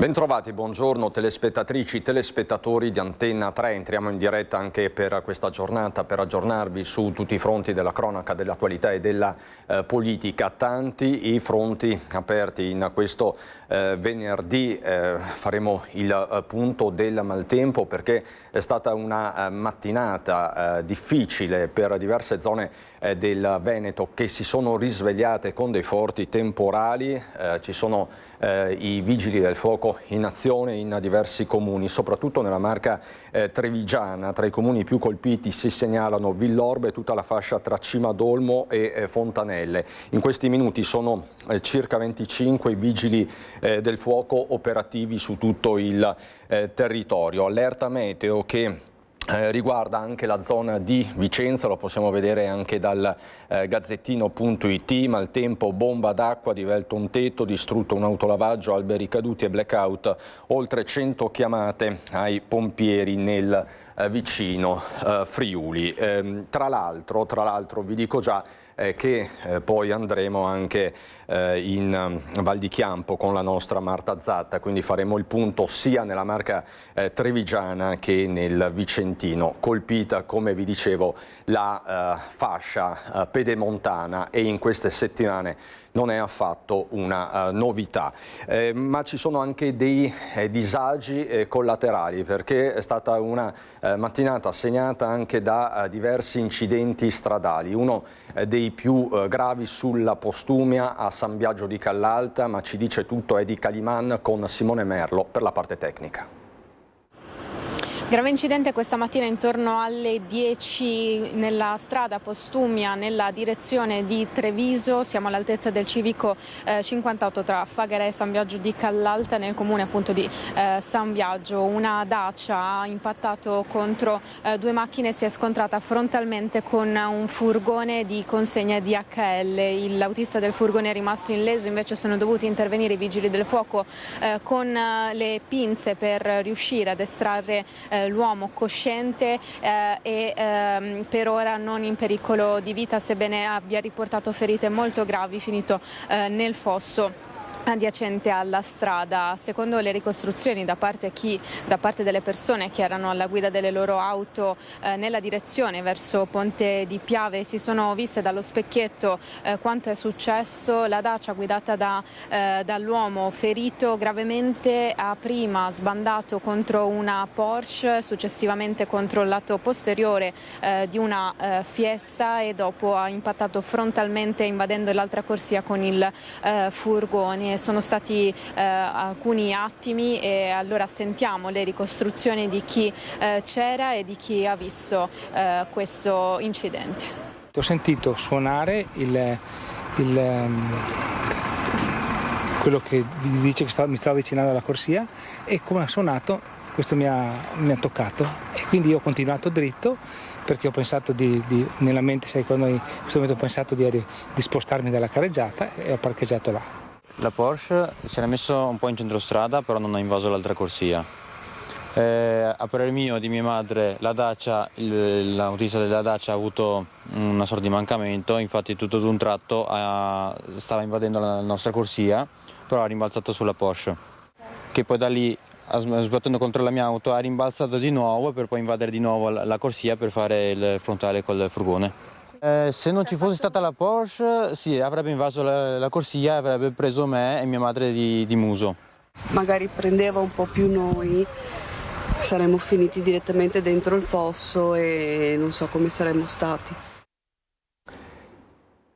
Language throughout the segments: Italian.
Bentrovati, buongiorno telespettatrici, telespettatori di Antenna 3. Entriamo in diretta anche per questa giornata per aggiornarvi su tutti i fronti della cronaca, dell'attualità e della politica. Tanti i fronti aperti in questo venerdì. Faremo il punto del maltempo perché è stata una mattinata difficile per diverse zone del Veneto che si sono risvegliate con dei forti temporali. Ci sono i vigili del fuoco in azione in diversi comuni, soprattutto nella Marca trevigiana. Tra i comuni più colpiti si segnalano Villorbe e tutta la fascia tra Cimadolmo e Fontanelle. In questi minuti sono circa 25 i vigili del fuoco operativi su tutto il territorio. Allerta meteo che riguarda anche la zona di Vicenza, lo possiamo vedere anche dal gazzettino.it, maltempo, bomba d'acqua, divelto un tetto, distrutto un autolavaggio, alberi caduti e blackout, oltre 100 chiamate ai pompieri nel vicino Friuli. Tra l'altro vi dico già che poi andremo anche in Val di Chiampo con la nostra Marta Zatta, quindi faremo il punto sia nella Marca trevigiana che nel Vicentino, colpita, come vi dicevo, la fascia pedemontana, e in queste settimane non è affatto una novità, ma ci sono anche dei disagi collaterali, perché è stata una mattinata segnata anche da diversi incidenti stradali. Uno dei più gravi sulla Postumia a San Biagio di Callalta, ma ci dice tutto Edi Caliman con Simone Merlo per la parte tecnica. Grave incidente questa mattina intorno alle 10 nella strada Postumia nella direzione di Treviso. Siamo all'altezza del civico 58 tra Fagara e San Biagio di Callalta, nel comune appunto di San Biagio. Una Dacia ha impattato contro due macchine e si è scontrata frontalmente con un furgone di consegna DHL. L'autista del furgone è rimasto illeso, invece sono dovuti intervenire i vigili del fuoco con le pinze per riuscire ad estrarre l'uomo cosciente e per ora non in pericolo di vita, sebbene abbia riportato ferite molto gravi, finito nel fosso adiacente alla strada. Secondo le ricostruzioni da parte delle persone che erano alla guida delle loro auto nella direzione verso Ponte di Piave, si sono viste dallo specchietto quanto è successo. La Dacia guidata dall'uomo ferito gravemente ha prima sbandato contro una Porsche, successivamente contro il lato posteriore di una Fiesta e dopo ha impattato frontalmente invadendo l'altra corsia con il furgone. Sono stati alcuni attimi e allora sentiamo le ricostruzioni di chi c'era e di chi ha visto questo incidente. Ho sentito suonare quello che dice che mi stava avvicinando alla corsia, e come ha suonato questo mi ha toccato, e quindi io ho continuato dritto perché ho pensato nella mente, sai, quando in questo momento ho pensato di spostarmi dalla carreggiata, e ho parcheggiato là. La Porsche si era messo un po' in centrostrada, però non ha invaso l'altra corsia. A parere mio, di mia madre, la Dacia, l'autista della Dacia ha avuto una sorta di mancamento, infatti tutto ad un tratto stava invadendo la nostra corsia, però ha rimbalzato sulla Porsche, che poi da lì, sbattendo contro la mia auto, ha rimbalzato di nuovo per poi invadere di nuovo la corsia per fare il frontale col furgone. Se non ci fosse stata la Porsche, sì, avrebbe invaso la corsia e avrebbe preso me e mia madre di muso. Magari prendeva un po' più noi, saremmo finiti direttamente dentro il fosso e non so come saremmo stati.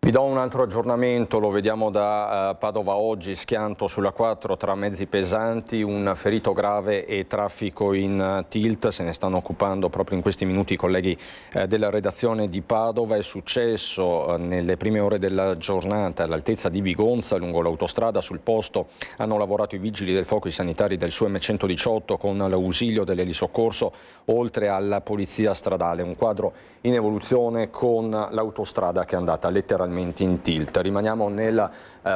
Vi do un altro aggiornamento, lo vediamo da Padova oggi, schianto sulla 4 tra mezzi pesanti, un ferito grave e traffico in tilt. Se ne stanno occupando proprio in questi minuti i colleghi della redazione di Padova. È successo nelle prime ore della giornata all'altezza di Vigonza, lungo l'autostrada. Sul posto hanno lavorato i vigili del fuoco, i sanitari del SUEM 118 con l'ausilio dell'elisoccorso, oltre alla polizia stradale. Un quadro in evoluzione con l'autostrada che è andata letteralmente in tilt. Rimaniamo nel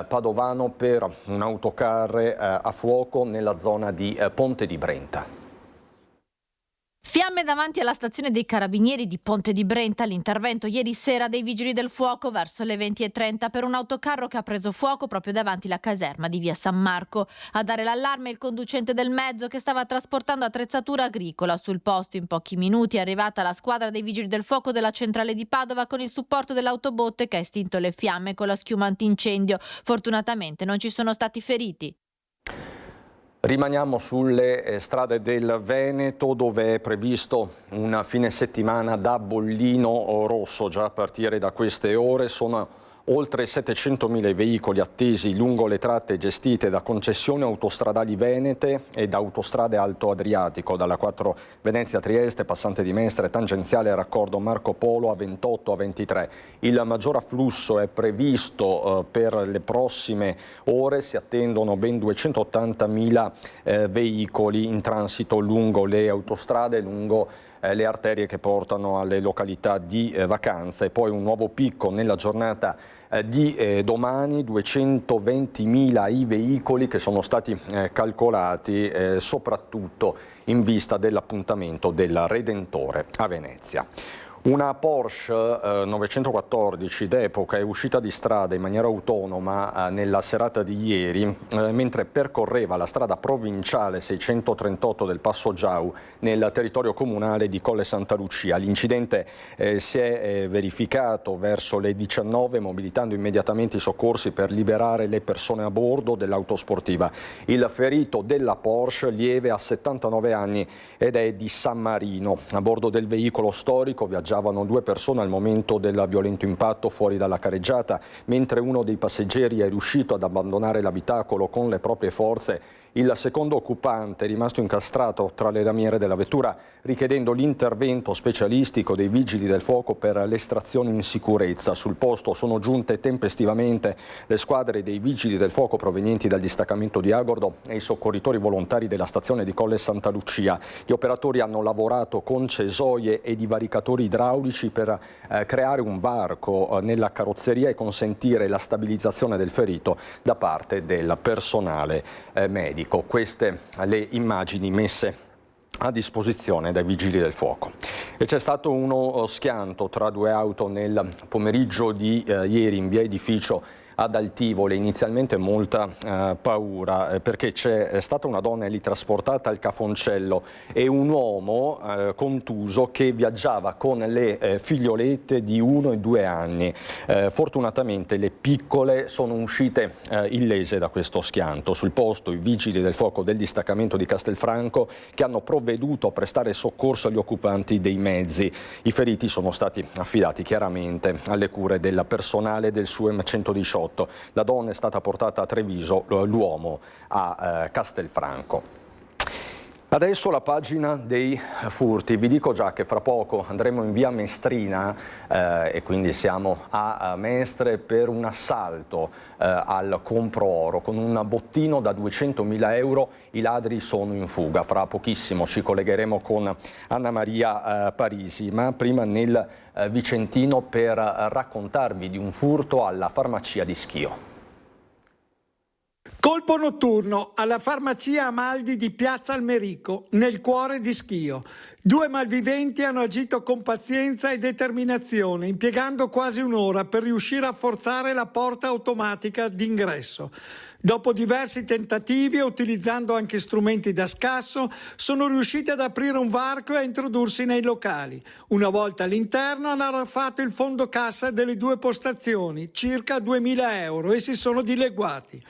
Padovano per un autocar a fuoco nella zona di Ponte di Brenta. Fiamme davanti alla stazione dei Carabinieri di Ponte di Brenta. L'intervento ieri sera dei Vigili del Fuoco verso le 20:30 per un autocarro che ha preso fuoco proprio davanti alla caserma di via San Marco. A dare l'allarme il conducente del mezzo che stava trasportando attrezzatura agricola. Sul posto in pochi minuti è arrivata la squadra dei Vigili del Fuoco della centrale di Padova con il supporto dell'autobotte che ha estinto le fiamme con la schiuma antincendio. Fortunatamente non ci sono stati feriti. Rimaniamo sulle strade del Veneto, dove è previsto un fine settimana da bollino rosso già a partire da queste ore. Sono oltre 700.000 i veicoli attesi lungo le tratte gestite da concessioni autostradali venete e da autostrade Alto Adriatico, dalla 4 Venezia-Trieste, passante di Mestre, tangenziale raccordo Marco Polo a 28 a 23. Il maggior afflusso è previsto per le prossime ore, si attendono ben 280.000 veicoli in transito lungo le autostrade, lungo le arterie che portano alle località di vacanza, e poi un nuovo picco nella giornata di domani, 220.000 i veicoli che sono stati calcolati soprattutto in vista dell'appuntamento del Redentore a Venezia. Una Porsche 914 d'epoca è uscita di strada in maniera autonoma nella serata di ieri mentre percorreva la strada provinciale 638 del Passo Giau nel territorio comunale di Colle Santa Lucia. L'incidente si è verificato verso le 19, mobilitando immediatamente i soccorsi per liberare le persone a bordo dell'auto sportiva. Il ferito della Porsche lieve ha 79 anni ed è di San Marino. A bordo del veicolo storico viaggiavano 2 persone al momento del violento impatto fuori dalla careggiata, mentre uno dei passeggeri è riuscito ad abbandonare l'abitacolo con le proprie forze. Il secondo occupante è rimasto incastrato tra le lamiere della vettura, richiedendo l'intervento specialistico dei vigili del fuoco per l'estrazione in sicurezza. Sul posto sono giunte tempestivamente le squadre dei vigili del fuoco provenienti dal distaccamento di Agordo e i soccorritori volontari della stazione di Colle Santa Lucia. Gli operatori hanno lavorato con cesoie e divaricatori idraulici per creare un varco nella carrozzeria e consentire la stabilizzazione del ferito da parte del personale medico. Queste le immagini messe a disposizione dai vigili del fuoco. E c'è stato uno schianto tra 2 auto nel pomeriggio di ieri in via Edificio ad Altivole. Inizialmente molta paura perché c'è stata una donna lì trasportata al Cafoncello e un uomo contuso che viaggiava con le figliolette di 1 e 2 anni. Fortunatamente le piccole sono uscite illese da questo schianto. Sul posto i vigili del fuoco del distaccamento di Castelfranco che hanno provveduto a prestare soccorso agli occupanti dei mezzi. I feriti sono stati affidati chiaramente alle cure del personale del SUEM 118. La donna è stata portata a Treviso, l'uomo a Castelfranco. Adesso la pagina dei furti. Vi dico già che fra poco andremo in via Mestrina e quindi siamo a Mestre per un assalto al compro oro con un bottino da 200.000 euro. I ladri sono in fuga. Fra pochissimo ci collegheremo con Anna Maria Parisi, ma prima nel Vicentino per raccontarvi di un furto alla farmacia di Schio. Colpo notturno alla farmacia Amaldi di Piazza Almerico, nel cuore di Schio. 2 malviventi hanno agito con pazienza e determinazione, impiegando quasi un'ora per riuscire a forzare la porta automatica d'ingresso. Dopo diversi tentativi e utilizzando anche strumenti da scasso, sono riusciti ad aprire un varco e a introdursi nei locali. Una volta all'interno hanno arraffato il fondo cassa delle 2 postazioni, circa 2.000 euro, e si sono dileguati.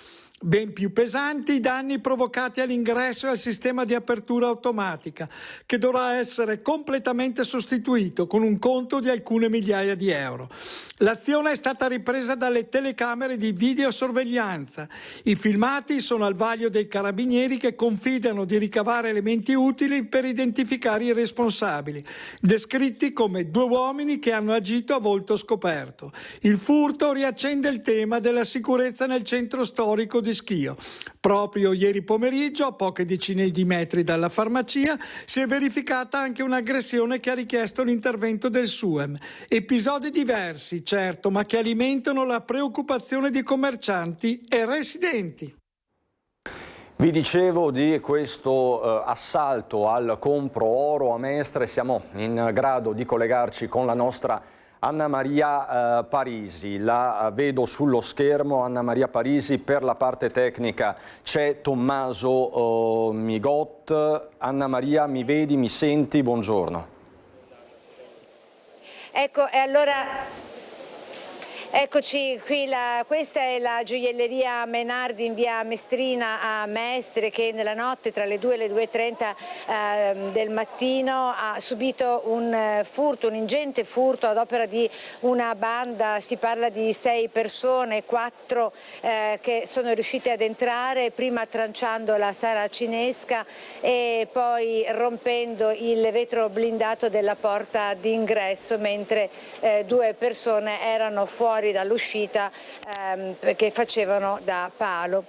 Ben più pesanti i danni provocati all'ingresso e al sistema di apertura automatica, che dovrà essere completamente sostituito con un conto di alcune migliaia di euro. L'azione è stata ripresa dalle telecamere di videosorveglianza. I filmati sono al vaglio dei carabinieri che confidano di ricavare elementi utili per identificare i responsabili, descritti come 2 uomini che hanno agito a volto scoperto. Il furto riaccende il tema della sicurezza nel centro storico di Schio. Proprio ieri pomeriggio, a poche decine di metri dalla farmacia, si è verificata anche un'aggressione che ha richiesto l'intervento del SUEM. Episodi diversi, certo, ma che alimentano la preoccupazione di commercianti e residenti. Vi dicevo di questo assalto al compro oro a Mestre, siamo in grado di collegarci con la nostra Anna Maria Parisi. La vedo sullo schermo, Anna Maria Parisi. Per la parte tecnica c'è Tommaso Migot. Anna Maria, mi vedi, mi senti? Buongiorno. Ecco, e allora eccoci qui, questa è la gioielleria Menardi in via Mestrina a Mestre, che nella notte tra le 2 e le 2:30 del mattino ha subito un furto, un ingente furto ad opera di una banda. Si parla di 6 persone, 4 che sono riuscite ad entrare, prima tranciando la saracinesca e poi rompendo il vetro blindato della porta d'ingresso, mentre 2 persone erano fuori dall'uscita che facevano da palo.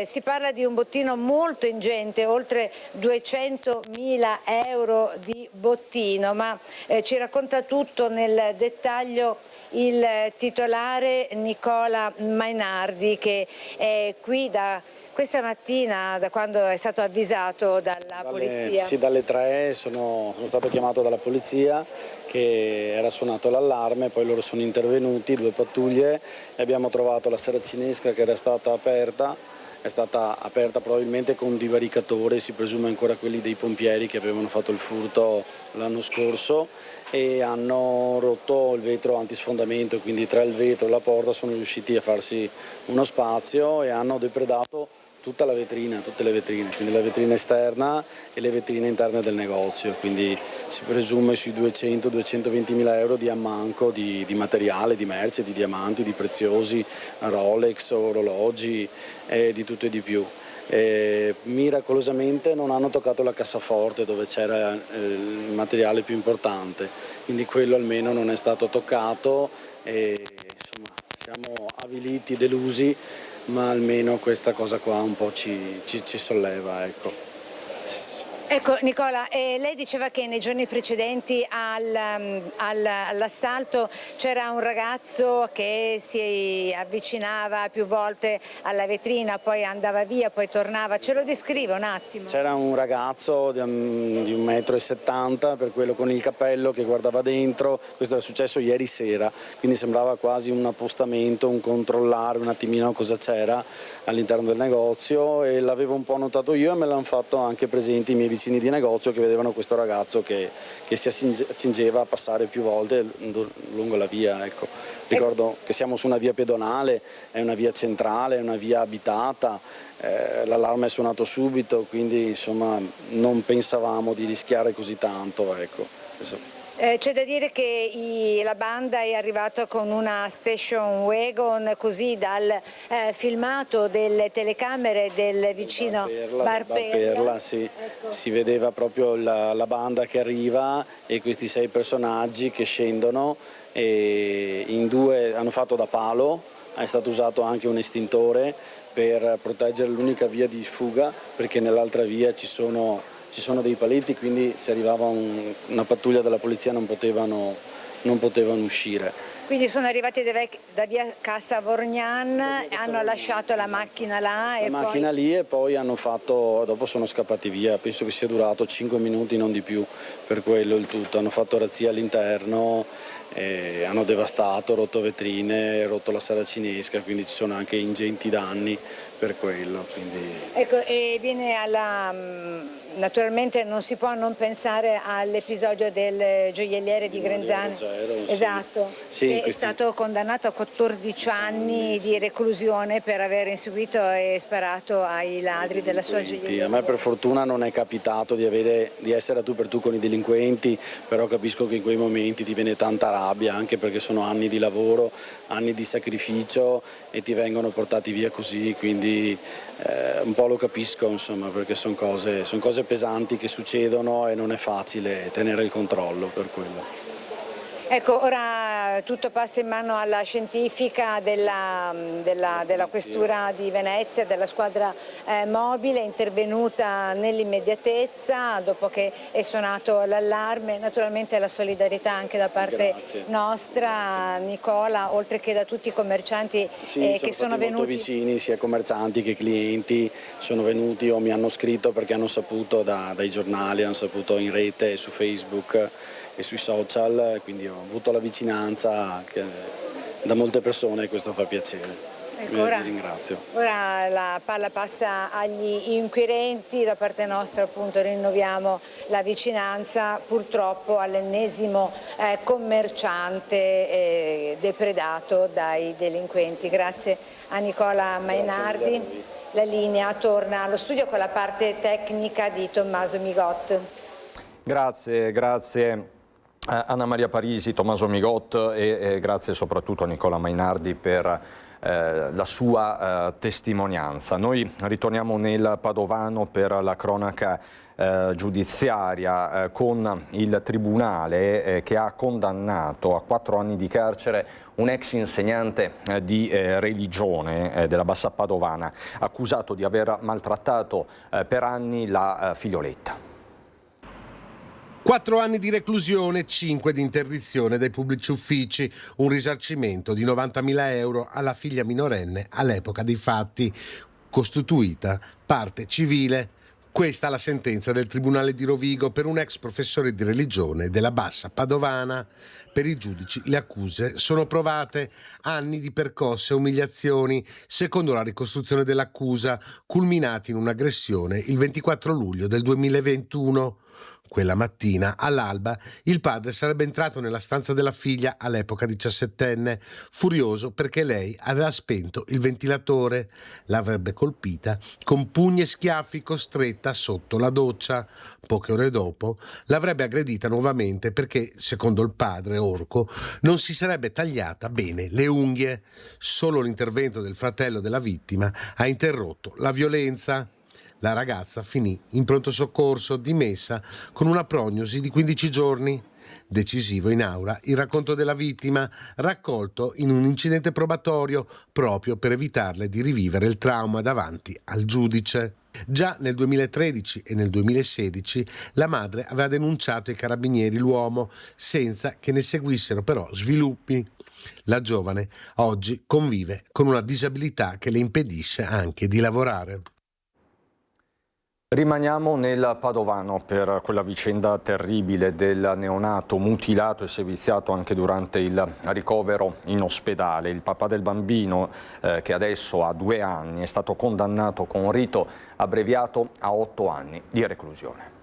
Si parla di un bottino molto ingente, oltre 200.000 euro di bottino, ma ci racconta tutto nel dettaglio il titolare Nicola Mainardi, che è qui da questa mattina, da quando è stato avvisato dalla polizia. Sì, dalle 3 sono stato chiamato dalla polizia, che era suonato l'allarme, poi loro sono intervenuti, 2 pattuglie, e abbiamo trovato la saracinesca che era stata aperta. È stata aperta probabilmente con un divaricatore, si presume ancora quelli dei pompieri che avevano fatto il furto l'anno scorso, e hanno rotto il vetro antisfondamento, quindi tra il vetro e la porta sono riusciti a farsi uno spazio e hanno depredato tutta la vetrina, tutte le vetrine, quindi la vetrina esterna e le vetrine interne del negozio, quindi si presume sui 200-220.000 euro di ammanco di materiale, di merce, di diamanti, di preziosi, Rolex, orologi, di tutto e di più. Miracolosamente non hanno toccato la cassaforte dove c'era il materiale più importante, quindi quello almeno non è stato toccato e insomma siamo avviliti, delusi, ma almeno questa cosa qua un po' ci solleva, ecco. Ecco Nicola, lei diceva che nei giorni precedenti all'assalto c'era un ragazzo che si avvicinava più volte alla vetrina, poi andava via, poi tornava. Ce lo descrive un attimo? C'era un ragazzo di 1,70 m, per quello con il cappello, che guardava dentro. Questo era successo ieri sera, quindi sembrava quasi un appostamento, un controllare un attimino cosa c'era all'interno del negozio, e l'avevo un po' notato io e me l'hanno fatto anche presenti i miei vicini di negozio, che vedevano questo ragazzo che si accingeva a passare più volte lungo la via, ecco. Ricordo che siamo su una via pedonale, è una via centrale, è una via abitata, l'allarme è suonato subito, quindi insomma non pensavamo di rischiare così tanto, ecco. C'è da dire che la banda è arrivata con una station wagon, così dal filmato delle telecamere del vicino Bar Perla, sì. Ecco. Si vedeva proprio la banda che arriva e questi 6 personaggi che scendono, e in 2 hanno fatto da palo, è stato usato anche un estintore per proteggere l'unica via di fuga, perché nell'altra via ci sono dei paletti, quindi se arrivava una pattuglia della polizia non potevano uscire. Quindi sono arrivati da via Cassa Vorgnan, hanno lasciato la macchina là lì e poi dopo sono scappati via. Penso che sia durato 5 minuti, non di più, per quello il tutto. Hanno fatto razzia all'interno, hanno devastato, rotto vetrine, rotto la saracinesca, quindi ci sono anche ingenti danni per quello. Quindi... Ecco, e viene naturalmente non si può non pensare all'episodio del gioielliere di Grenzano. Esatto, sì, che è stato condannato a 14 anni di reclusione per aver inseguito e sparato ai ladri della sua gioielleria. A me per fortuna non è capitato di essere a tu per tu con i delinquenti, però capisco che in quei momenti ti viene tanta rabbia, anche perché sono anni di lavoro, anni di sacrificio, e ti vengono portati via così, quindi un po' lo capisco, insomma, perché sono cose pesanti che succedono e non è facile tenere il controllo per quello. Ecco, ora tutto passa in mano alla scientifica della Questura di Venezia, della squadra mobile, intervenuta nell'immediatezza dopo che è suonato l'allarme. Naturalmente la solidarietà anche da parte nostra, Nicola, oltre che da tutti i commercianti che sono venuti. Molto vicini, sia commercianti che clienti sono venuti o mi hanno scritto perché hanno saputo dai giornali, hanno saputo in rete, su Facebook e sui social, quindi ho avuto la vicinanza da molte persone e questo fa piacere. Ecco, Vi ringrazio. Ora la palla passa agli inquirenti, da parte nostra appunto rinnoviamo la vicinanza purtroppo all'ennesimo commerciante depredato dai delinquenti. Grazie a Nicola Mainardi. La linea torna allo studio con la parte tecnica di Tommaso Migot. Grazie. Anna Maria Parisi, Tommaso Migot e grazie soprattutto a Nicola Mainardi per la sua testimonianza. Noi ritorniamo nel Padovano per la cronaca giudiziaria con il Tribunale che ha condannato a 4 anni di carcere un ex insegnante di religione della Bassa Padovana, accusato di aver maltrattato per anni la figlioletta. 4 anni di reclusione, 5 di interdizione dai pubblici uffici, un risarcimento di 90.000 euro alla figlia minorenne all'epoca dei fatti, costituita parte civile. Questa è la sentenza del Tribunale di Rovigo per un ex professore di religione della Bassa Padovana. Per i giudici le accuse sono provate, anni di percosse e umiliazioni, secondo la ricostruzione dell'accusa, culminati in un'aggressione il 24 luglio del 2021. Quella mattina, all'alba, il padre sarebbe entrato nella stanza della figlia, all'epoca 17enne, furioso perché lei aveva spento il ventilatore. L'avrebbe colpita con pugni e schiaffi, costretta sotto la doccia. Poche ore dopo l'avrebbe aggredita nuovamente perché, secondo il padre orco, non si sarebbe tagliata bene le unghie. Solo l'intervento del fratello della vittima ha interrotto la violenza. La ragazza finì in pronto soccorso, dimessa con una prognosi di 15 giorni. Decisivo in aula il racconto della vittima, raccolto in un incidente probatorio proprio per evitarle di rivivere il trauma davanti al giudice. Già nel 2013 e nel 2016 la madre aveva denunciato ai carabinieri l'uomo, senza che ne seguissero però sviluppi. La giovane oggi convive con una disabilità che le impedisce anche di lavorare. Rimaniamo nel Padovano per quella vicenda terribile del neonato mutilato e seviziato anche durante il ricovero in ospedale. Il papà del bambino, che adesso ha 2 anni, è stato condannato con rito abbreviato a 8 anni di reclusione.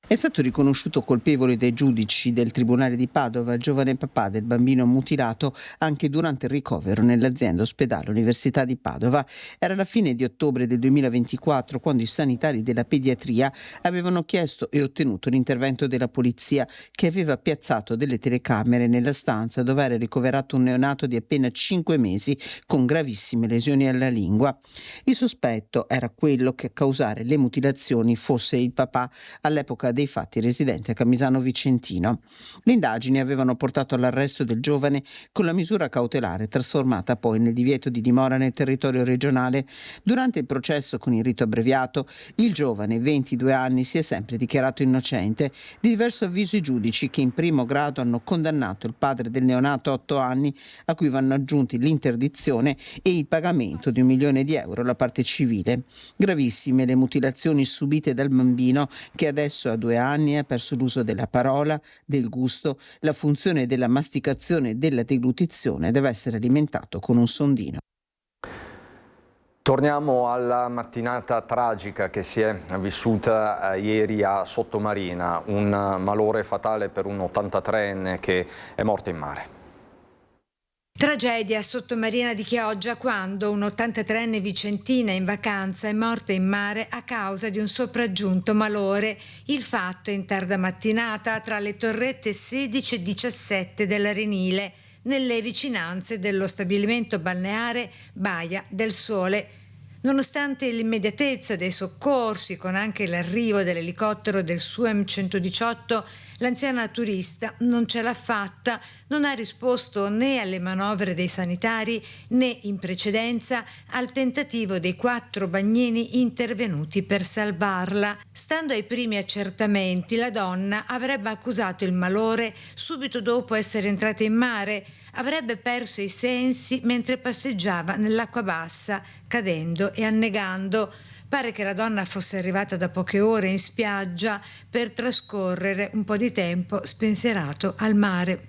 È stato riconosciuto colpevole dai giudici del Tribunale di Padova il giovane papà del bambino mutilato anche durante il ricovero nell'azienda ospedale Università di Padova. Era la fine di ottobre del 2024 quando i sanitari della pediatria avevano chiesto e ottenuto l'intervento della polizia, che aveva piazzato delle telecamere nella stanza dove era ricoverato un neonato di appena 5 mesi con gravissime lesioni alla lingua. Il sospetto era quello che a causare le mutilazioni fosse il papà, all'epoca dei fatti residente a Camisano Vicentino. Le indagini avevano portato all'arresto del giovane con la misura cautelare trasformata poi nel divieto di dimora nel territorio regionale. Durante il processo con il rito abbreviato, il giovane, 22 anni, si è sempre dichiarato innocente. Di diverso avviso i giudici, che in primo grado hanno condannato il padre del neonato a 8 anni, a cui vanno aggiunti l'interdizione e il pagamento di 1 milione di euro alla parte civile. Gravissime le mutilazioni subite dal bambino, che adesso ha 2 anni, ha perso l'uso della parola, del gusto, la funzione della masticazione e della deglutizione, deve essere alimentato con un sondino. Torniamo alla mattinata tragica che si è vissuta ieri a Sottomarina, un malore fatale per un 83enne che è morto in mare. Tragedia a Sottomarina di Chioggia quando un 83enne vicentina in vacanza è morta in mare a causa di un sopraggiunto malore. Il fatto è in tarda mattinata tra le torrette 16 e 17 dell'Arenile, nelle vicinanze dello stabilimento balneare Baia del Sole. Nonostante l'immediatezza dei soccorsi, con anche l'arrivo dell'elicottero del SUEM 118, l'anziana turista non ce l'ha fatta, non ha risposto né alle manovre dei sanitari né in precedenza al tentativo dei 4 bagnini intervenuti per salvarla. Stando ai primi accertamenti, la donna avrebbe accusato il malore subito dopo essere entrata in mare. Avrebbe perso i sensi mentre passeggiava nell'acqua bassa, cadendo e annegando. Pare che la donna fosse arrivata da poche ore in spiaggia per trascorrere un po' di tempo spensierato al mare.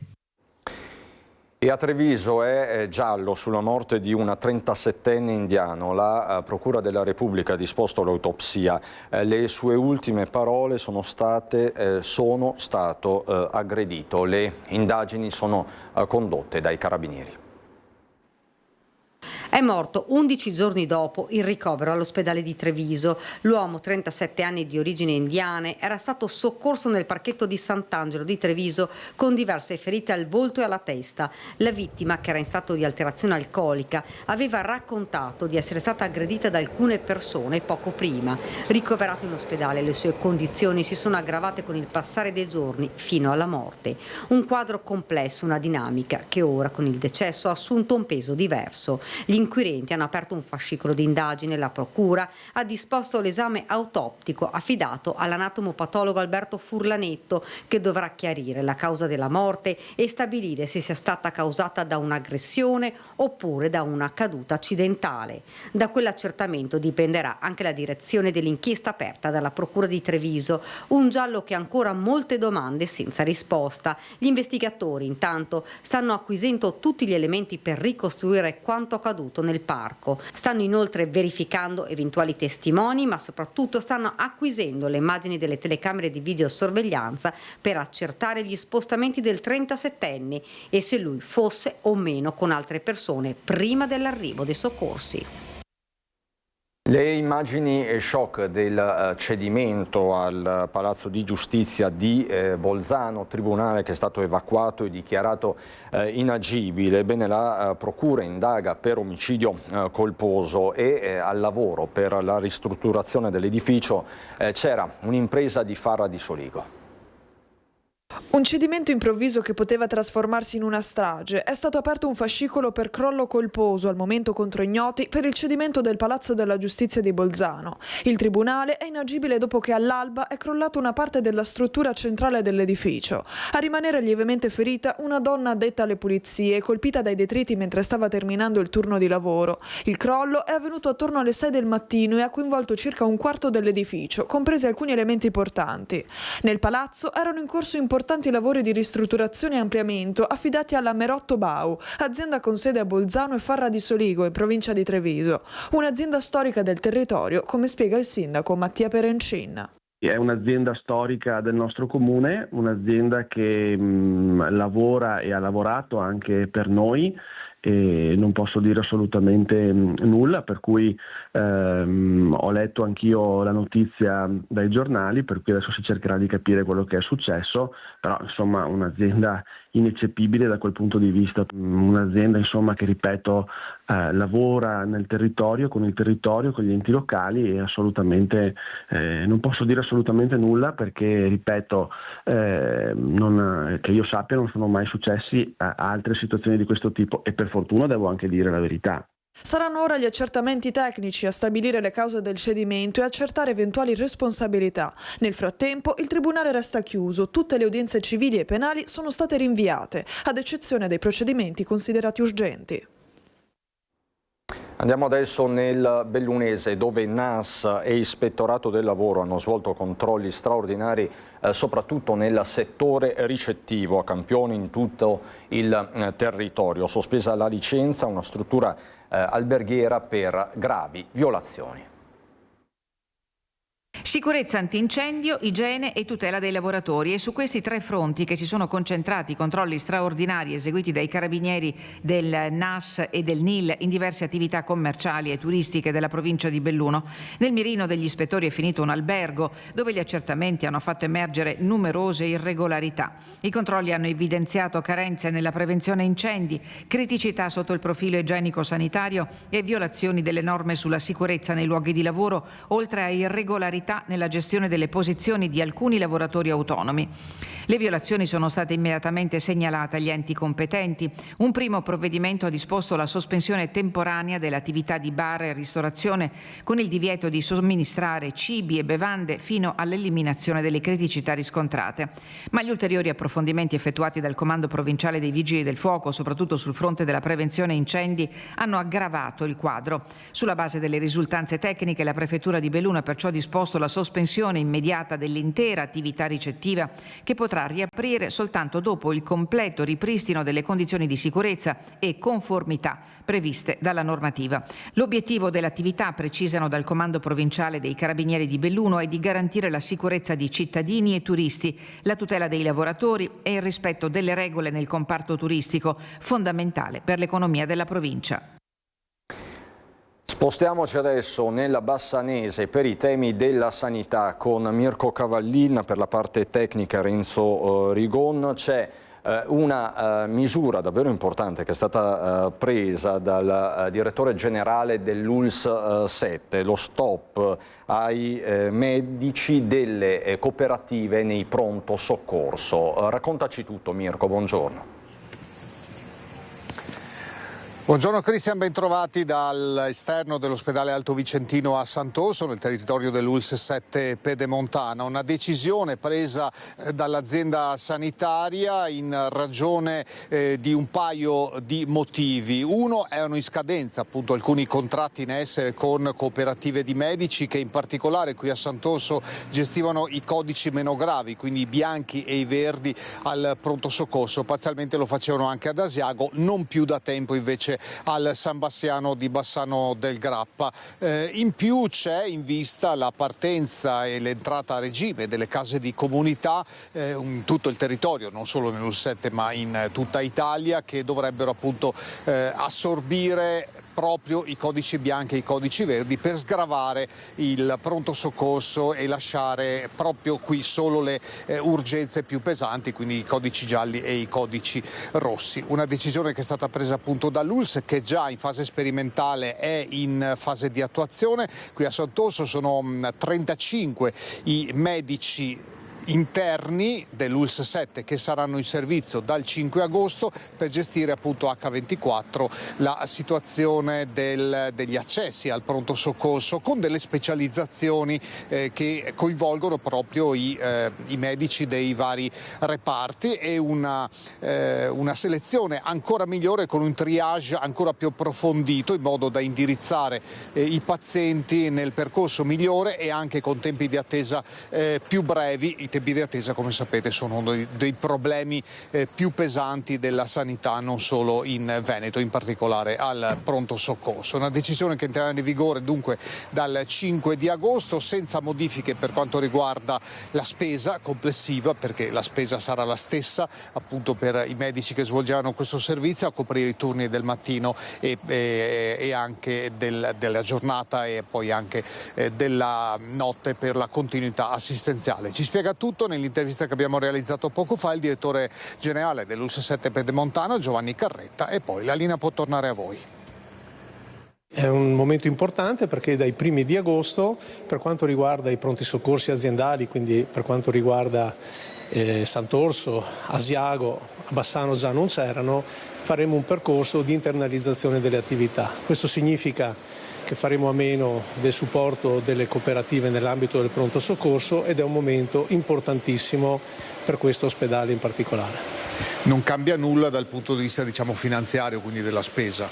E a Treviso è giallo sulla morte di una 37enne indiano. La Procura della Repubblica ha disposto l'autopsia. Le sue ultime parole sono state sono stato aggredito. Le indagini sono condotte dai carabinieri. È morto 11 giorni dopo il ricovero all'ospedale di Treviso. L'uomo, 37 anni di origini indiane, era stato soccorso nel parchetto di Sant'Angelo di Treviso con diverse ferite al volto e alla testa. La vittima, che era in stato di alterazione alcolica, aveva raccontato di essere stata aggredita da alcune persone poco prima. Ricoverato in ospedale, le sue condizioni si sono aggravate con il passare dei giorni fino alla morte. Un quadro complesso, una dinamica che ora, con il decesso, ha assunto un peso diverso. Gli inquirenti hanno aperto un fascicolo di indagine. La procura ha disposto l'esame autoptico affidato all'anatomopatologo Alberto Furlanetto, che dovrà chiarire la causa della morte e stabilire se sia stata causata da un'aggressione oppure da una caduta accidentale. Da quell'accertamento dipenderà anche la direzione dell'inchiesta aperta dalla procura di Treviso, un giallo che ha ancora molte domande senza risposta. Gli investigatori intanto stanno acquisendo tutti gli elementi per ricostruire quanto accaduto nel parco. Stanno inoltre verificando eventuali testimoni, ma soprattutto stanno acquisendo le immagini delle telecamere di videosorveglianza per accertare gli spostamenti del 37enne e se lui fosse o meno con altre persone prima dell'arrivo dei soccorsi. Le immagini shock del cedimento al Palazzo di Giustizia di Bolzano, tribunale che è stato evacuato e dichiarato inagibile. Ebbene, la procura indaga per omicidio colposo e al lavoro per la ristrutturazione dell'edificio c'era un'impresa di Farra di Soligo. Un cedimento improvviso che poteva trasformarsi in una strage. È stato aperto un fascicolo per crollo colposo, al momento contro ignoti, per il cedimento del Palazzo della Giustizia di Bolzano. Il tribunale è inagibile dopo che all'alba è crollata una parte della struttura centrale dell'edificio. A rimanere lievemente ferita una donna addetta alle pulizie, colpita dai detriti mentre stava terminando il turno di lavoro. Il crollo è avvenuto attorno alle 6 del mattino e ha coinvolto circa un quarto dell'edificio, compresi alcuni elementi portanti. Nel palazzo erano in corso importanti lavori di ristrutturazione e ampliamento affidati alla Merotto Bau, azienda con sede a Bolzano e Farra di Soligo, in provincia di Treviso. Un'azienda storica del territorio, come spiega il sindaco Mattia Perencin. È un'azienda storica del nostro comune, un'azienda che lavora e ha lavorato anche per noi. E non posso dire assolutamente nulla, per cui ho letto anch'io la notizia dai giornali, per cui adesso si cercherà di capire quello che è successo, però insomma un'azienda ineccepibile da quel punto di vista, un'azienda insomma che, ripeto, lavora nel territorio, con il territorio, con gli enti locali, e assolutamente non posso dire assolutamente nulla perché, ripeto, che io sappia non sono mai successi altre situazioni di questo tipo, e per fortuna devo anche dire la verità. Saranno ora gli accertamenti tecnici a stabilire le cause del cedimento e accertare eventuali responsabilità. Nel frattempo il tribunale resta chiuso, tutte le udienze civili e penali sono state rinviate, ad eccezione dei procedimenti considerati urgenti. Andiamo adesso nel Bellunese, dove NAS e Ispettorato del Lavoro hanno svolto controlli straordinari soprattutto nel settore ricettivo, a campioni in tutto il territorio. Sospesa la licenza a una struttura alberghiera per gravi violazioni. Sicurezza antincendio, igiene e tutela dei lavoratori. È su questi 3 fronti che si sono concentrati i controlli straordinari eseguiti dai carabinieri del NAS e del NIL in diverse attività commerciali e turistiche della provincia di Belluno. Nel mirino degli ispettori è finito un albergo dove gli accertamenti hanno fatto emergere numerose irregolarità. I controlli hanno evidenziato carenze nella prevenzione incendi, criticità sotto il profilo igienico-sanitario e violazioni delle norme sulla sicurezza nei luoghi di lavoro, oltre a irregolarità nella gestione delle posizioni di alcuni lavoratori autonomi. Le violazioni sono state immediatamente segnalate agli enti competenti. Un primo provvedimento ha disposto la sospensione temporanea dell'attività di bar e ristorazione con il divieto di somministrare cibi e bevande fino all'eliminazione delle criticità riscontrate. Ma gli ulteriori approfondimenti effettuati dal Comando Provinciale dei Vigili del Fuoco, soprattutto sul fronte della prevenzione incendi, hanno aggravato il quadro. Sulla base delle risultanze tecniche, la Prefettura di Belluno ha perciò disposto la sospensione immediata dell'intera attività ricettiva, che potrà riaprire soltanto dopo il completo ripristino delle condizioni di sicurezza e conformità previste dalla normativa. L'obiettivo dell'attività, precisano dal Comando Provinciale dei Carabinieri di Belluno, è di garantire la sicurezza di cittadini e turisti, la tutela dei lavoratori e il rispetto delle regole nel comparto turistico, fondamentale per l'economia della provincia. Spostiamoci adesso nella Bassanese per i temi della sanità con Mirko Cavallin, per la parte tecnica Renzo Rigon. C'è una misura davvero importante che è stata presa dal direttore generale dell'ULSS 7, lo stop ai medici delle cooperative nei pronto soccorso. Raccontaci tutto, Mirko, buongiorno. Buongiorno Cristian, bentrovati dall'esterno dell'ospedale Alto Vicentino a Sant'Orso, nel territorio dell'ULSS 7 Pedemontana. Una decisione presa dall'azienda sanitaria in ragione di un paio di motivi. Uno, erano in scadenza appunto alcuni contratti in essere con cooperative di medici che in particolare qui a Sant'Orso gestivano i codici meno gravi, quindi i bianchi e i verdi al pronto soccorso. Parzialmente lo facevano anche ad Asiago, non più da tempo invece al San Bassiano di Bassano del Grappa. In più c'è in vista la partenza e l'entrata a regime delle case di comunità in tutto il territorio, non solo nell'ULSS 7 ma in tutta Italia, che dovrebbero appunto assorbire proprio i codici bianchi e i codici verdi per sgravare il pronto soccorso e lasciare proprio qui solo le urgenze più pesanti, quindi i codici gialli e i codici rossi. Una decisione che è stata presa appunto dall'ULSS, che già in fase sperimentale è in fase di attuazione. Qui a Sant'Orso sono 35 i medici interni dell'ULSS 7 che saranno in servizio dal 5 agosto per gestire appunto H24 la situazione degli accessi al pronto soccorso, con delle specializzazioni che coinvolgono proprio i medici dei vari reparti e una selezione ancora migliore, con un triage ancora più approfondito, in modo da indirizzare i pazienti nel percorso migliore e anche con tempi di attesa più brevi. I tempi di attesa, come sapete, sono uno dei problemi più pesanti della sanità, non solo in Veneto, in particolare al pronto soccorso. Una decisione che entrerà in vigore dunque dal 5 di agosto, senza modifiche per quanto riguarda la spesa complessiva, perché la spesa sarà la stessa appunto per i medici che svolgeranno questo servizio, a coprire i turni del mattino e anche della giornata e poi anche della notte per la continuità assistenziale. Ci spiega tutto nell'intervista che abbiamo realizzato poco fa il direttore generale dell'ULSS 7 Pedemontana, Giovanni Carretta, e poi la linea può tornare a voi. È un momento importante perché dai primi di agosto, per quanto riguarda i pronti soccorsi aziendali, quindi per quanto riguarda Sant'Orso, Asiago, a Bassano già non c'erano, faremo un percorso di internalizzazione delle attività. Questo significa che faremo a meno del supporto delle cooperative nell'ambito del pronto soccorso, ed è un momento importantissimo per questo ospedale in particolare. Non cambia nulla dal punto di vista, diciamo, finanziario, quindi della spesa?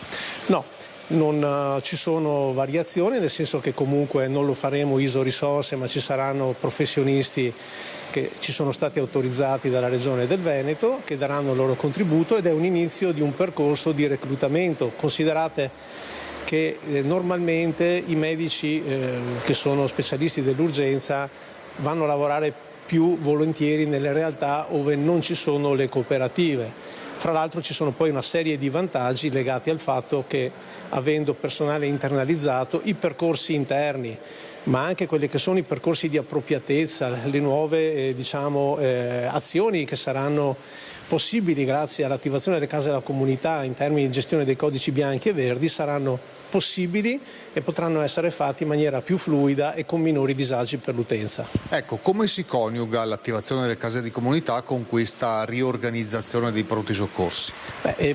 No, non ci sono variazioni, nel senso che comunque non lo faremo iso risorse, ma ci saranno professionisti che ci sono stati autorizzati dalla Regione del Veneto, che daranno il loro contributo, ed è un inizio di un percorso di reclutamento. Considerate che normalmente i medici che sono specialisti dell'urgenza vanno a lavorare più volentieri nelle realtà dove non ci sono le cooperative. Fra l'altro ci sono poi una serie di vantaggi legati al fatto che, avendo personale internalizzato, i percorsi interni, ma anche quelli che sono i percorsi di appropriatezza, le nuove azioni che saranno possibili grazie all'attivazione delle case della comunità in termini di gestione dei codici bianchi e verdi, saranno possibili e potranno essere fatti in maniera più fluida e con minori disagi per l'utenza. Ecco, come si coniuga l'attivazione delle case di comunità con questa riorganizzazione dei pronti soccorsi?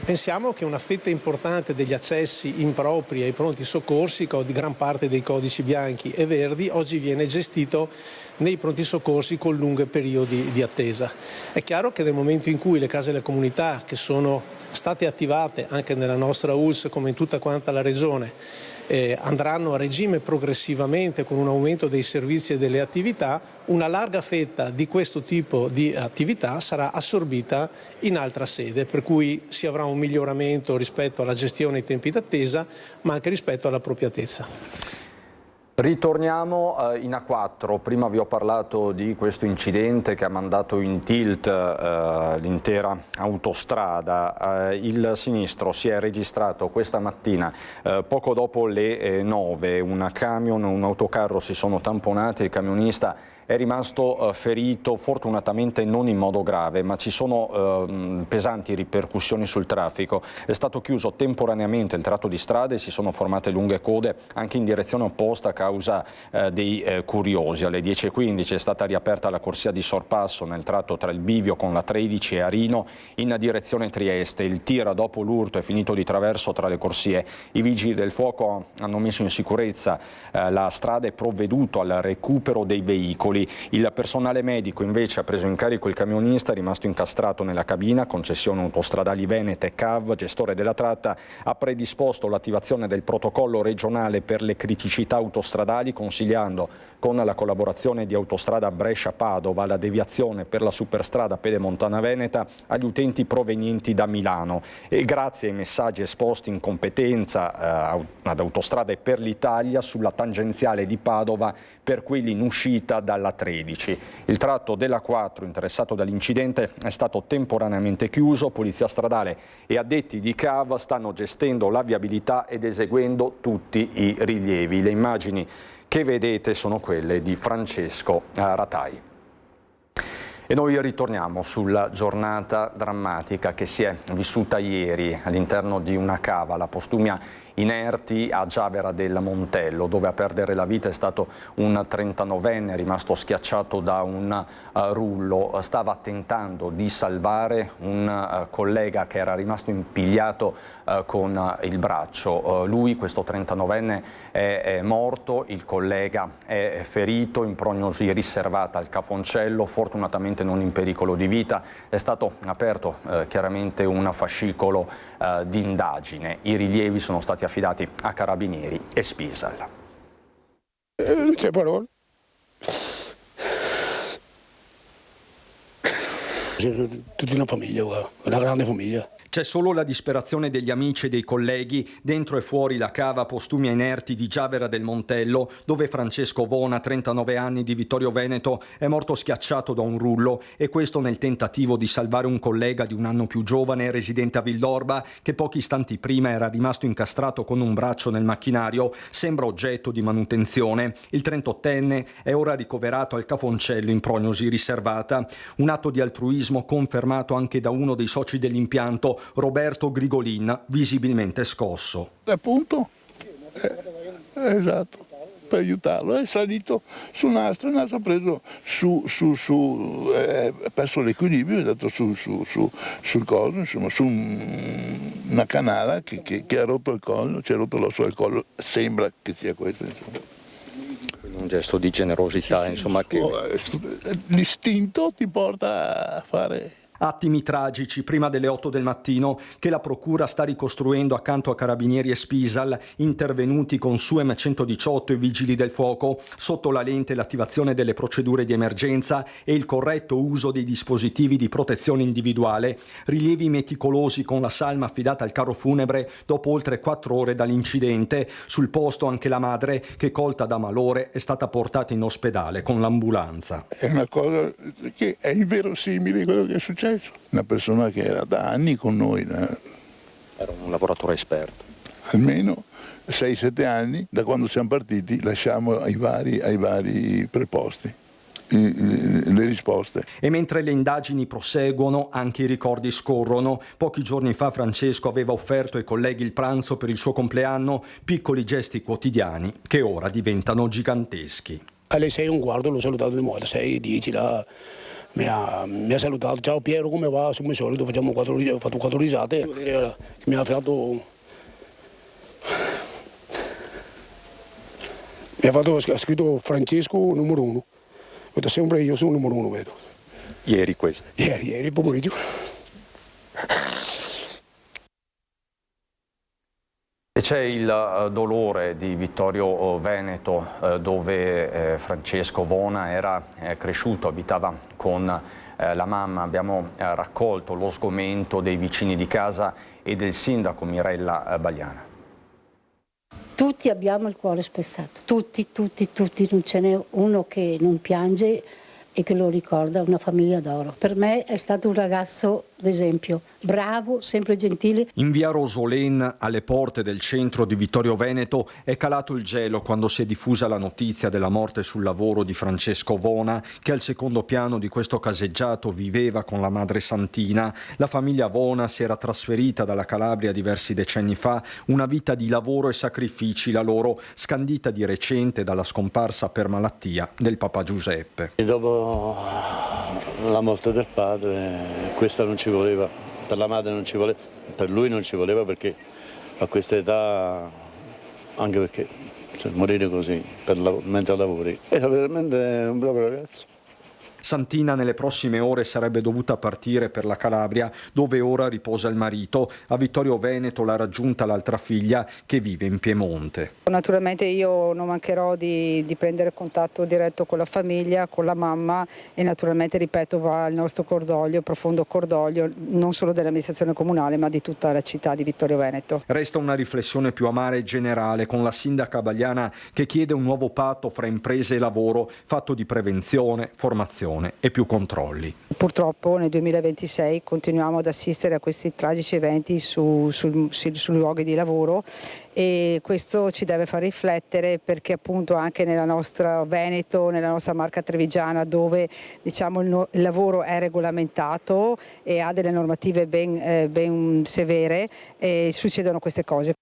Pensiamo che una fetta importante degli accessi impropri ai pronti soccorsi, di gran parte dei codici bianchi e verdi, oggi viene gestito nei pronti soccorsi con lunghi periodi di attesa. È chiaro che nel momento in cui le case delle comunità, che sono state attivate anche nella nostra ULSS come in tutta quanta la regione, andranno a regime progressivamente con un aumento dei servizi e delle attività, una larga fetta di questo tipo di attività sarà assorbita in altra sede, per cui si avrà un miglioramento rispetto alla gestione dei tempi d'attesa, ma anche rispetto all'appropriatezza. Ritorniamo in A4, prima vi ho parlato di questo incidente che ha mandato in tilt l'intera autostrada. Il sinistro si è registrato questa mattina poco dopo le 9, un camion e un autocarro si sono tamponati, il camionista è rimasto ferito, fortunatamente non in modo grave, ma ci sono pesanti ripercussioni sul traffico. È stato chiuso temporaneamente il tratto di strada e si sono formate lunghe code anche in direzione opposta a causa dei curiosi. Alle 10:15 è stata riaperta la corsia di sorpasso nel tratto tra il bivio con la 13 e Arino in direzione Trieste. Il tir dopo l'urto è finito di traverso tra le corsie. I vigili del fuoco hanno messo in sicurezza la strada e provveduto al recupero dei veicoli. Il personale medico invece ha preso in carico il camionista, è rimasto incastrato nella cabina. Concessioni Autostradali Venete, CAV, gestore della tratta, ha predisposto l'attivazione del protocollo regionale per le criticità autostradali, consigliando con la collaborazione di Autostrada Brescia-Padova la deviazione per la superstrada Pedemontana Veneta agli utenti provenienti da Milano. E grazie ai messaggi esposti in competenza ad Autostrade per l'Italia sulla tangenziale di Padova per quelli in uscita dalla 13. Il tratto della 4 interessato dall'incidente è stato temporaneamente chiuso. Polizia stradale e addetti di CAV stanno gestendo la viabilità ed eseguendo tutti i rilievi. Le immagini che vedete sono quelle di Francesco Ratai. E noi ritorniamo sulla giornata drammatica che si è vissuta ieri all'interno di una cava, la Postumia inerti a Giavera del Montello, dove a perdere la vita è stato un 39enne rimasto schiacciato da un rullo. Stava tentando di salvare un collega che era rimasto impigliato con il braccio. Lui, questo 39enne, è morto, il collega è ferito in prognosi riservata al Cafoncello, fortunatamente non in pericolo di vita. È stato aperto chiaramente un fascicolo di indagine. I rilievi sono stati affidati a Carabinieri e Spisal. Non c'è parole. Tutta una famiglia, guarda, una grande famiglia. C'è solo la disperazione degli amici e dei colleghi dentro e fuori la cava Postumia inerti di Giavera del Montello, dove Francesco Vona, 39 anni, di Vittorio Veneto, è morto schiacciato da un rullo, e questo nel tentativo di salvare un collega di un anno più giovane, residente a Vildorba, che pochi istanti prima era rimasto incastrato con un braccio nel macchinario, sembra oggetto di manutenzione. Il 38enne è ora ricoverato al Cafoncello in prognosi riservata. Un atto di altruismo confermato anche da uno dei soci dell'impianto, Roberto Grigolin, visibilmente scosso. Appunto, esatto, per aiutarlo, è salito su un nastro, il nastro ha preso perso l'equilibrio, è andato sul collo, insomma, su una canala che ha rotto il collo, ci ha rotto l'osso del collo, sembra che sia questo, insomma. Un gesto di generosità, insomma, che l'istinto ti porta a fare. Attimi tragici prima delle 8 del mattino che la procura sta ricostruendo accanto a Carabinieri e Spisal, intervenuti con su M118 e vigili del fuoco, sotto la lente l'attivazione delle procedure di emergenza e il corretto uso dei dispositivi di protezione individuale, rilievi meticolosi con la salma affidata al carro funebre dopo oltre 4 ore dall'incidente. Sul posto anche la madre che, colta da malore, è stata portata in ospedale con l'ambulanza. È una cosa che è inverosimile quello che è successo. Una persona che era da anni con noi. Era un lavoratore esperto. Almeno 6-7 anni da quando siamo partiti lasciamo ai vari preposti le risposte. E mentre le indagini proseguono, anche i ricordi scorrono. Pochi giorni fa Francesco aveva offerto ai colleghi il pranzo per il suo compleanno, piccoli gesti quotidiani che ora diventano giganteschi. Alle 6:15 l'ho salutato di moda, 6:10 là. Mi ha salutato, ciao Piero, come va? Come solito ho fatto 4 risate. Mi ha scritto Francesco numero 1. Vedo sempre io sono numero 1, vedo. Ieri questo? Ieri pomeriggio. E c'è il dolore di Vittorio Veneto, dove Francesco Vona era cresciuto, abitava con la mamma. Abbiamo raccolto lo sgomento dei vicini di casa e del sindaco Mirella Bagliana. Tutti abbiamo il cuore spezzato, tutti, non ce n'è uno che non piange e che lo ricorda, una famiglia d'oro. Per me è stato un ragazzo d'esempio, bravo, sempre gentile. In via Rosolén, alle porte del centro di Vittorio Veneto, è calato il gelo quando si è diffusa la notizia della morte sul lavoro di Francesco Vona, che al secondo piano di questo caseggiato viveva con la madre Santina. La famiglia Vona si era trasferita dalla Calabria diversi decenni fa, una vita di lavoro e sacrifici, la loro scandita di recente dalla scomparsa per malattia del papà Giuseppe. E dopo la morte del padre, questa non ci voleva, per la madre non ci voleva, per lui non ci voleva, perché a questa età, anche perché morire così mentre lavori, era veramente un bravo ragazzo. Santina nelle prossime ore sarebbe dovuta partire per la Calabria, dove ora riposa il marito. A Vittorio Veneto l'ha raggiunta l'altra figlia, che vive in Piemonte. Naturalmente io non mancherò di prendere contatto diretto con la famiglia, con la mamma, e naturalmente, ripeto, va il nostro cordoglio, profondo cordoglio, non solo dell'amministrazione comunale ma di tutta la città di Vittorio Veneto. Resta una riflessione più amara e generale, con la sindaca Bagliana che chiede un nuovo patto fra imprese e lavoro fatto di prevenzione, formazione e più controlli. Purtroppo nel 2026 continuiamo ad assistere a questi tragici eventi sui luoghi di lavoro, e questo ci deve far riflettere, perché appunto anche nella nostra Veneto, nella nostra Marca Trevigiana, dove diciamo il lavoro è regolamentato e ha delle normative ben severe, succedono queste cose.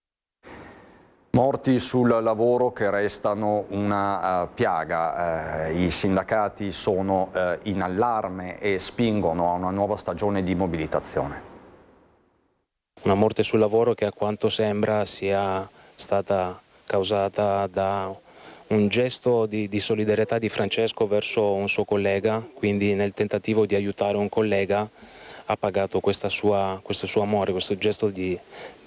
Morti sul lavoro che restano una piaga. I sindacati sono in allarme e spingono a una nuova stagione di mobilitazione. Una morte sul lavoro che a quanto sembra sia stata causata da un gesto di solidarietà di Francesco verso un suo collega, quindi nel tentativo di aiutare un collega ha pagato questo suo amore, questo gesto di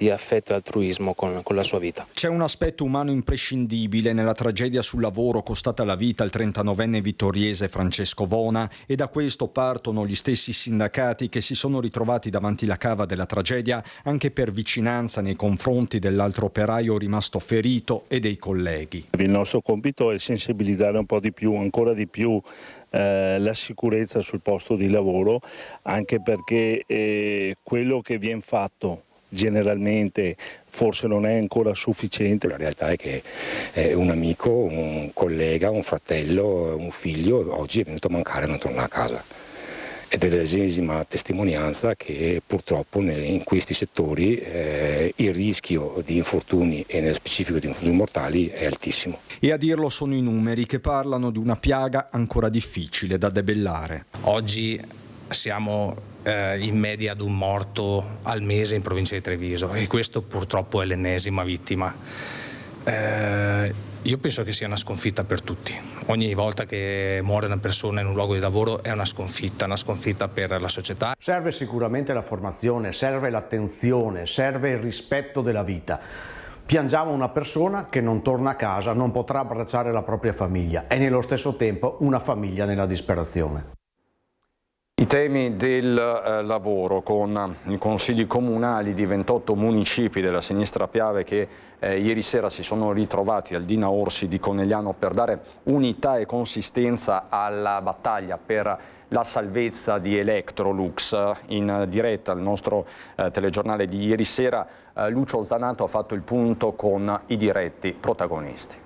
affetto e altruismo con la sua vita. C'è un aspetto umano imprescindibile nella tragedia sul lavoro costata la vita al 39enne vittoriese Francesco Vona, e da questo partono gli stessi sindacati che si sono ritrovati davanti la cava della tragedia anche per vicinanza nei confronti dell'altro operaio rimasto ferito e dei colleghi. Il nostro compito è sensibilizzare un po' di più, ancora di più, la sicurezza sul posto di lavoro, anche perché quello che viene fatto generalmente forse non è ancora sufficiente. La realtà è che un amico, un collega, un fratello, un figlio oggi è venuto a mancare e non torna a casa. Ed è l'ennesima testimonianza che purtroppo in questi settori il rischio di infortuni, e nello specifico di infortuni mortali, è altissimo. E a dirlo sono i numeri che parlano di una piaga ancora difficile da debellare. Oggi siamo in media ad un morto al mese in provincia di Treviso, e questo purtroppo è l'ennesima vittima. Io penso che sia una sconfitta per tutti. Ogni volta che muore una persona in un luogo di lavoro è una sconfitta per la società. Serve sicuramente la formazione, serve l'attenzione, serve il rispetto della vita. Piangiamo una persona che non torna a casa, non potrà abbracciare la propria famiglia e nello stesso tempo una famiglia nella disperazione. I temi del lavoro con i consigli comunali di 28 municipi della sinistra Piave che ieri sera si sono ritrovati al Dina Orsi di Conegliano per dare unità e consistenza alla battaglia per la salvezza di Electrolux. In diretta al nostro telegiornale di ieri sera Lucio Zanato ha fatto il punto con i diretti protagonisti.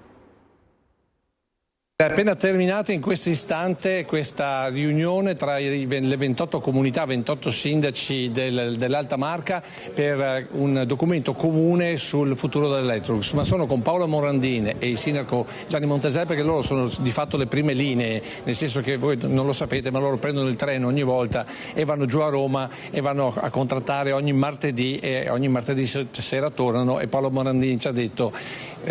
È appena terminata in questo istante questa riunione tra le 28 comunità, 28 sindaci dell'Alta Marca per un documento comune sul futuro dell'Electrolux. Ma sono con Paolo Morandin e il sindaco Gianni Montesel, perché loro sono di fatto le prime linee, nel senso che voi non lo sapete, ma loro prendono il treno ogni volta e vanno giù a Roma e vanno a contrattare ogni martedì e ogni martedì sera tornano, e Paolo Morandin ci ha detto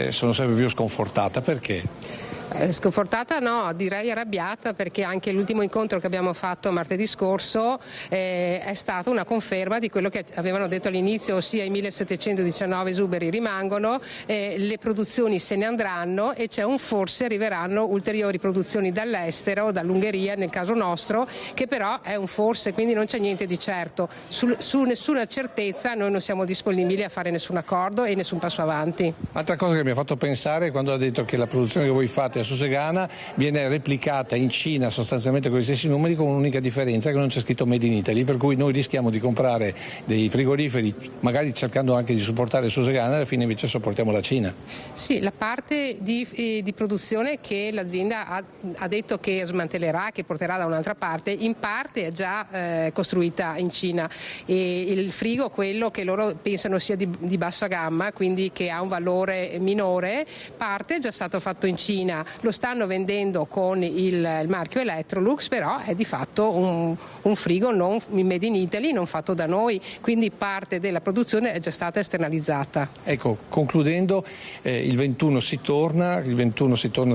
sono sempre più sconfortata. Perché? Sconfortata no, direi arrabbiata, perché anche l'ultimo incontro che abbiamo fatto martedì scorso è stata una conferma di quello che avevano detto all'inizio, ossia i 1719 esuberi rimangono, le produzioni se ne andranno e c'è un forse arriveranno ulteriori produzioni dall'estero, dall'Ungheria nel caso nostro, che però è un forse, quindi non c'è niente di certo. Su nessuna certezza noi non siamo disponibili a fare nessun accordo e nessun passo avanti. Altra cosa che mi ha fatto pensare quando ha detto che la produzione che voi fate a Susegana viene replicata in Cina sostanzialmente con gli stessi numeri, con un'unica differenza, che non c'è scritto Made in Italy, per cui noi rischiamo di comprare dei frigoriferi magari cercando anche di supportare Susegana e alla fine invece sopportiamo la Cina. Sì, la parte di produzione che l'azienda ha detto che smantellerà, che porterà da un'altra parte, in parte è già costruita in Cina, e il frigo, quello che loro pensano sia di bassa gamma, quindi che ha un valore minore, parte è già stato fatto in Cina. Lo stanno vendendo con il marchio Electrolux, però è di fatto un frigo non made in Italy, non fatto da noi, quindi parte della produzione è già stata esternalizzata. Ecco, concludendo, il 21 si torna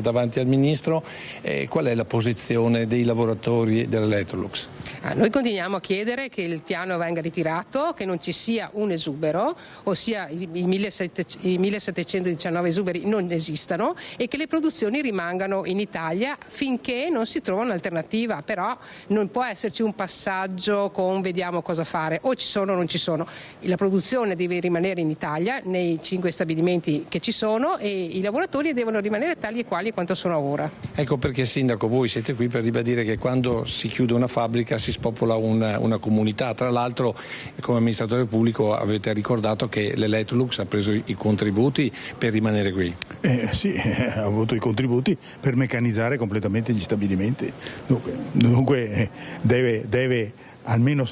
davanti al Ministro, qual è la posizione dei lavoratori dell'Electrolux? Noi continuiamo a chiedere che il piano venga ritirato, che non ci sia un esubero, ossia i 1719 esuberi non esistano, e che le produzioni rimangano in Italia finché non si trova un'alternativa. Però non può esserci un passaggio con vediamo cosa fare, o ci sono o non ci sono. La produzione deve rimanere in Italia nei 5 stabilimenti che ci sono, e i lavoratori devono rimanere tali e quali quanto sono ora. Ecco perché, Sindaco, voi siete qui per ribadire che quando si chiude una fabbrica si spopola una comunità. Tra l'altro, come amministratore pubblico avete ricordato che l'Electrolux ha preso i contributi per rimanere qui. Sì, ha avuto i contributi per meccanizzare completamente gli stabilimenti. Dunque deve almeno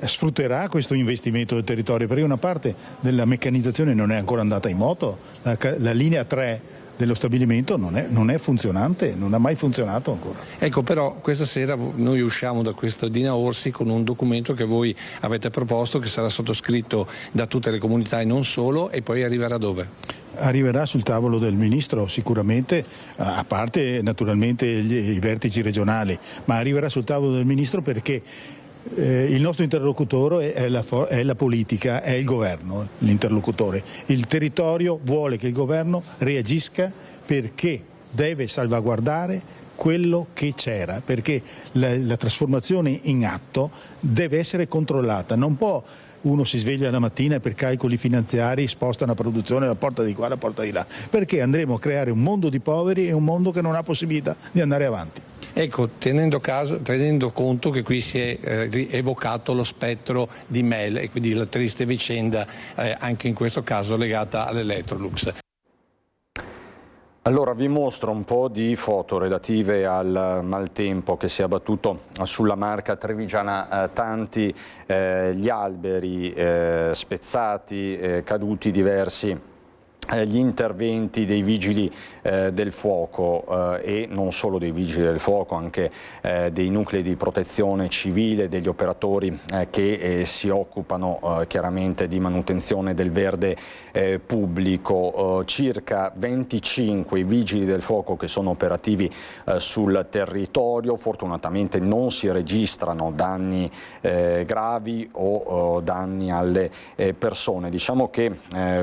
sfrutterà questo investimento del territorio, perché una parte della meccanizzazione non è ancora andata in moto. La linea 3 dello stabilimento non è funzionante, non ha mai funzionato ancora. Ecco, però questa sera noi usciamo da questo Dina Orsi con un documento che voi avete proposto, che sarà sottoscritto da tutte le comunità e non solo, e poi arriverà dove? Arriverà sul tavolo del Ministro sicuramente, a parte naturalmente i vertici regionali, ma arriverà sul tavolo del Ministro perché il nostro interlocutore è la politica, è il governo, l'interlocutore. Il territorio vuole che il governo reagisca perché deve salvaguardare quello che c'era, perché la trasformazione in atto deve essere controllata. Non può uno si sveglia la mattina e per calcoli finanziari sposta una produzione da porta di qua alla porta di là, perché andremo a creare un mondo di poveri e un mondo che non ha possibilità di andare avanti. Ecco, tenendo conto che qui si è evocato lo spettro di Mel e quindi la triste vicenda anche in questo caso legata all'Electrolux. Allora vi mostro un po' di foto relative al maltempo che si è abbattuto sulla Marca trevigiana, tanti gli alberi spezzati, caduti diversi gli interventi dei vigili del fuoco e non solo dei vigili del fuoco, anche dei nuclei di protezione civile, degli operatori che si occupano chiaramente di manutenzione del verde pubblico. Circa 25 vigili del fuoco che sono operativi sul territorio. Fortunatamente non si registrano danni gravi o danni alle persone. Diciamo che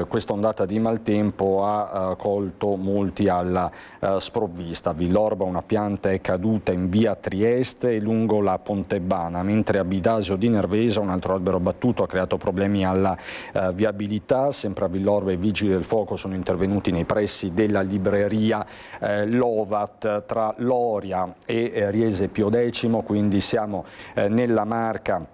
questa ondata di maltempo ha colto molti alla sprovvista. A Villorba una pianta è caduta in via Trieste e lungo la Pontebana, mentre a Bidasio di Nervesa un altro albero battuto ha creato problemi alla viabilità. Sempre a Villorba i vigili del fuoco sono intervenuti nei pressi della libreria Lovat tra Loria e Riese Pio X, quindi siamo nella Marca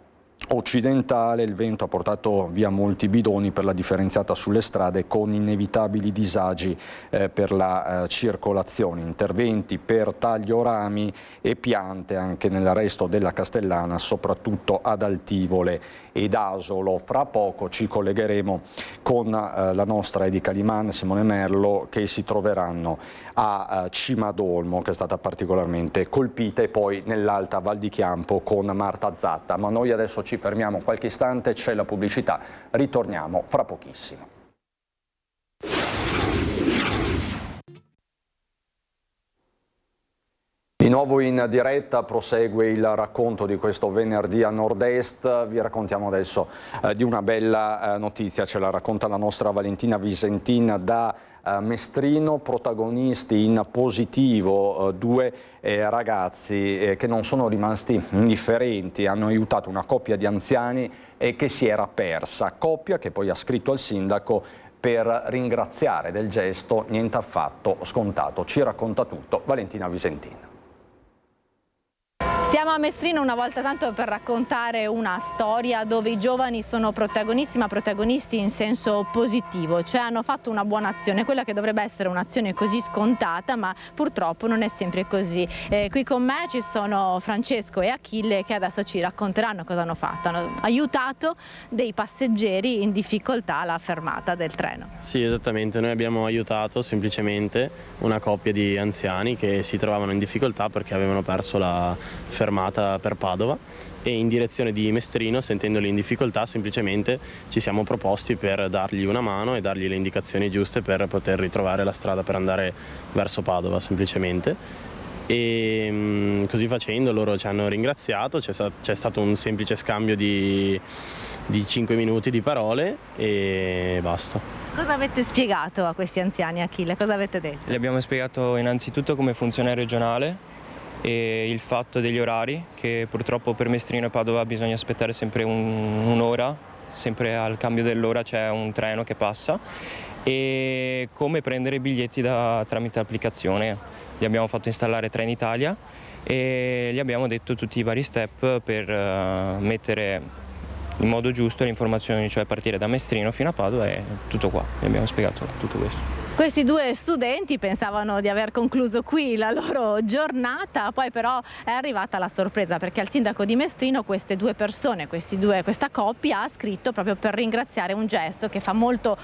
occidentale. Il vento ha portato via molti bidoni per la differenziata sulle strade, con inevitabili disagi per la circolazione. Interventi per taglio rami e piante anche nel resto della Castellana, soprattutto ad Altivole ed Asolo. Fra poco ci collegheremo con la nostra Edi Caliman, Simone Merlo, che si troveranno a Cimadolmo, che è stata particolarmente colpita, e poi nell'Alta Val di Chiampo con Marta Zatta. Ma noi adesso ci fermiamo qualche istante, c'è la pubblicità, ritorniamo fra pochissimo. Di nuovo in diretta prosegue il racconto di questo venerdì a Nord-Est. Vi raccontiamo adesso di una bella notizia, ce la racconta la nostra Valentina Visentin da Mestrino. Protagonisti in positivo due ragazzi che non sono rimasti indifferenti, hanno aiutato una coppia di anziani che si era persa, coppia che poi ha scritto al sindaco per ringraziare del gesto niente affatto scontato. Ci racconta tutto Valentina Visentin. Siamo a Mestrino una volta tanto per raccontare una storia dove i giovani sono protagonisti, ma protagonisti in senso positivo, cioè hanno fatto una buona azione, quella che dovrebbe essere un'azione così scontata, ma purtroppo non è sempre così. Qui con me ci sono Francesco e Achille che adesso ci racconteranno cosa hanno fatto. Hanno aiutato dei passeggeri in difficoltà alla fermata del treno. Sì, esattamente, noi abbiamo aiutato semplicemente una coppia di anziani che si trovavano in difficoltà perché avevano perso la fermata per Padova, e in direzione di Mestrino, sentendoli in difficoltà, semplicemente ci siamo proposti per dargli una mano e dargli le indicazioni giuste per poter ritrovare la strada per andare verso Padova semplicemente. E così facendo loro ci hanno ringraziato, c'è stato un semplice scambio di 5 minuti di parole e basta. Cosa avete spiegato a questi anziani, Achille? Cosa avete detto? Gli abbiamo spiegato innanzitutto come funziona il regionale e il fatto degli orari, che purtroppo per Mestrino e Padova bisogna aspettare sempre un'ora, sempre al cambio dell'ora c'è un treno che passa, e come prendere i biglietti tramite applicazione. Gli abbiamo fatto installare Trenitalia e gli abbiamo detto tutti i vari step per mettere in modo giusto le informazioni, cioè partire da Mestrino fino a Padova, e tutto qua. Gli abbiamo spiegato tutto questo. Questi due studenti pensavano di aver concluso qui la loro giornata, poi però è arrivata la sorpresa, perché al sindaco di Mestrino queste due persone, questa coppia ha scritto proprio per ringraziare un gesto che fa molto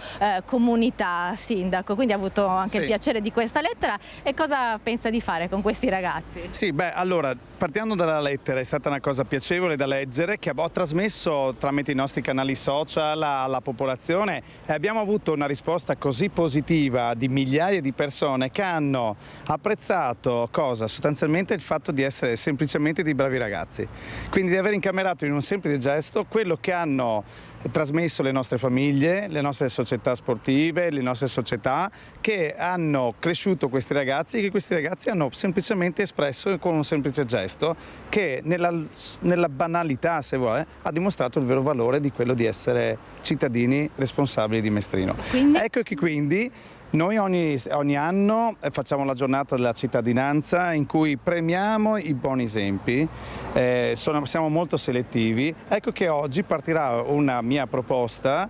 comunità, sindaco, quindi ha avuto anche il piacere di questa lettera. E cosa pensa di fare con questi ragazzi? Sì, allora, partendo dalla lettera, è stata una cosa piacevole da leggere, che ho trasmesso tramite i nostri canali social alla popolazione, e abbiamo avuto una risposta così positiva di migliaia di persone che hanno apprezzato sostanzialmente il fatto di essere semplicemente dei bravi ragazzi, quindi di aver incamerato in un semplice gesto quello che hanno trasmesso le nostre famiglie, le nostre società sportive, le nostre società, che hanno cresciuto questi ragazzi, e che questi ragazzi hanno semplicemente espresso con un semplice gesto che nella banalità, se vuole, ha dimostrato il vero valore di quello di essere cittadini responsabili di Mestrino. Ecco che quindi noi ogni anno facciamo la giornata della cittadinanza, in cui premiamo i buoni esempi, siamo molto selettivi. Ecco che oggi partirà una mia proposta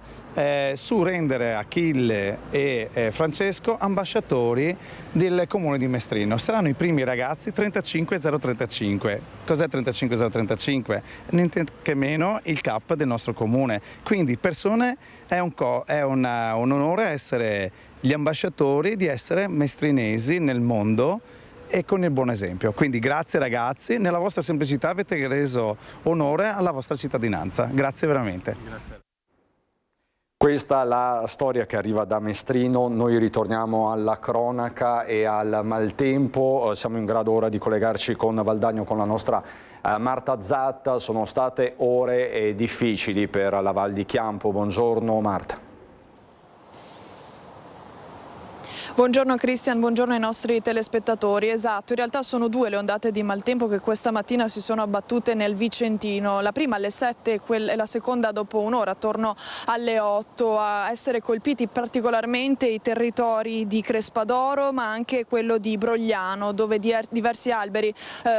su rendere Achille e Francesco ambasciatori del comune di Mestrino. Saranno i primi ragazzi 35035. Cos'è 35035? Niente che meno il CAP del nostro comune. Quindi persone, è un onore essere gli ambasciatori, di essere mestrinesi nel mondo e con il buon esempio. Quindi grazie ragazzi, nella vostra semplicità avete reso onore alla vostra cittadinanza. Grazie veramente. Grazie. Questa è la storia che arriva da Mestrino. Noi ritorniamo alla cronaca e al maltempo. Siamo in grado ora di collegarci con Valdagno, con la nostra Marta Zatta. Sono state ore difficili per la Val di Chiampo. Buongiorno Marta. Buongiorno Cristian, buongiorno ai nostri telespettatori. Esatto, in realtà sono due le ondate di maltempo che questa mattina si sono abbattute nel Vicentino. La prima alle 7 e la seconda dopo un'ora, attorno alle 8. A essere colpiti particolarmente i territori di Crespadoro, ma anche quello di Brogliano, dove diversi alberi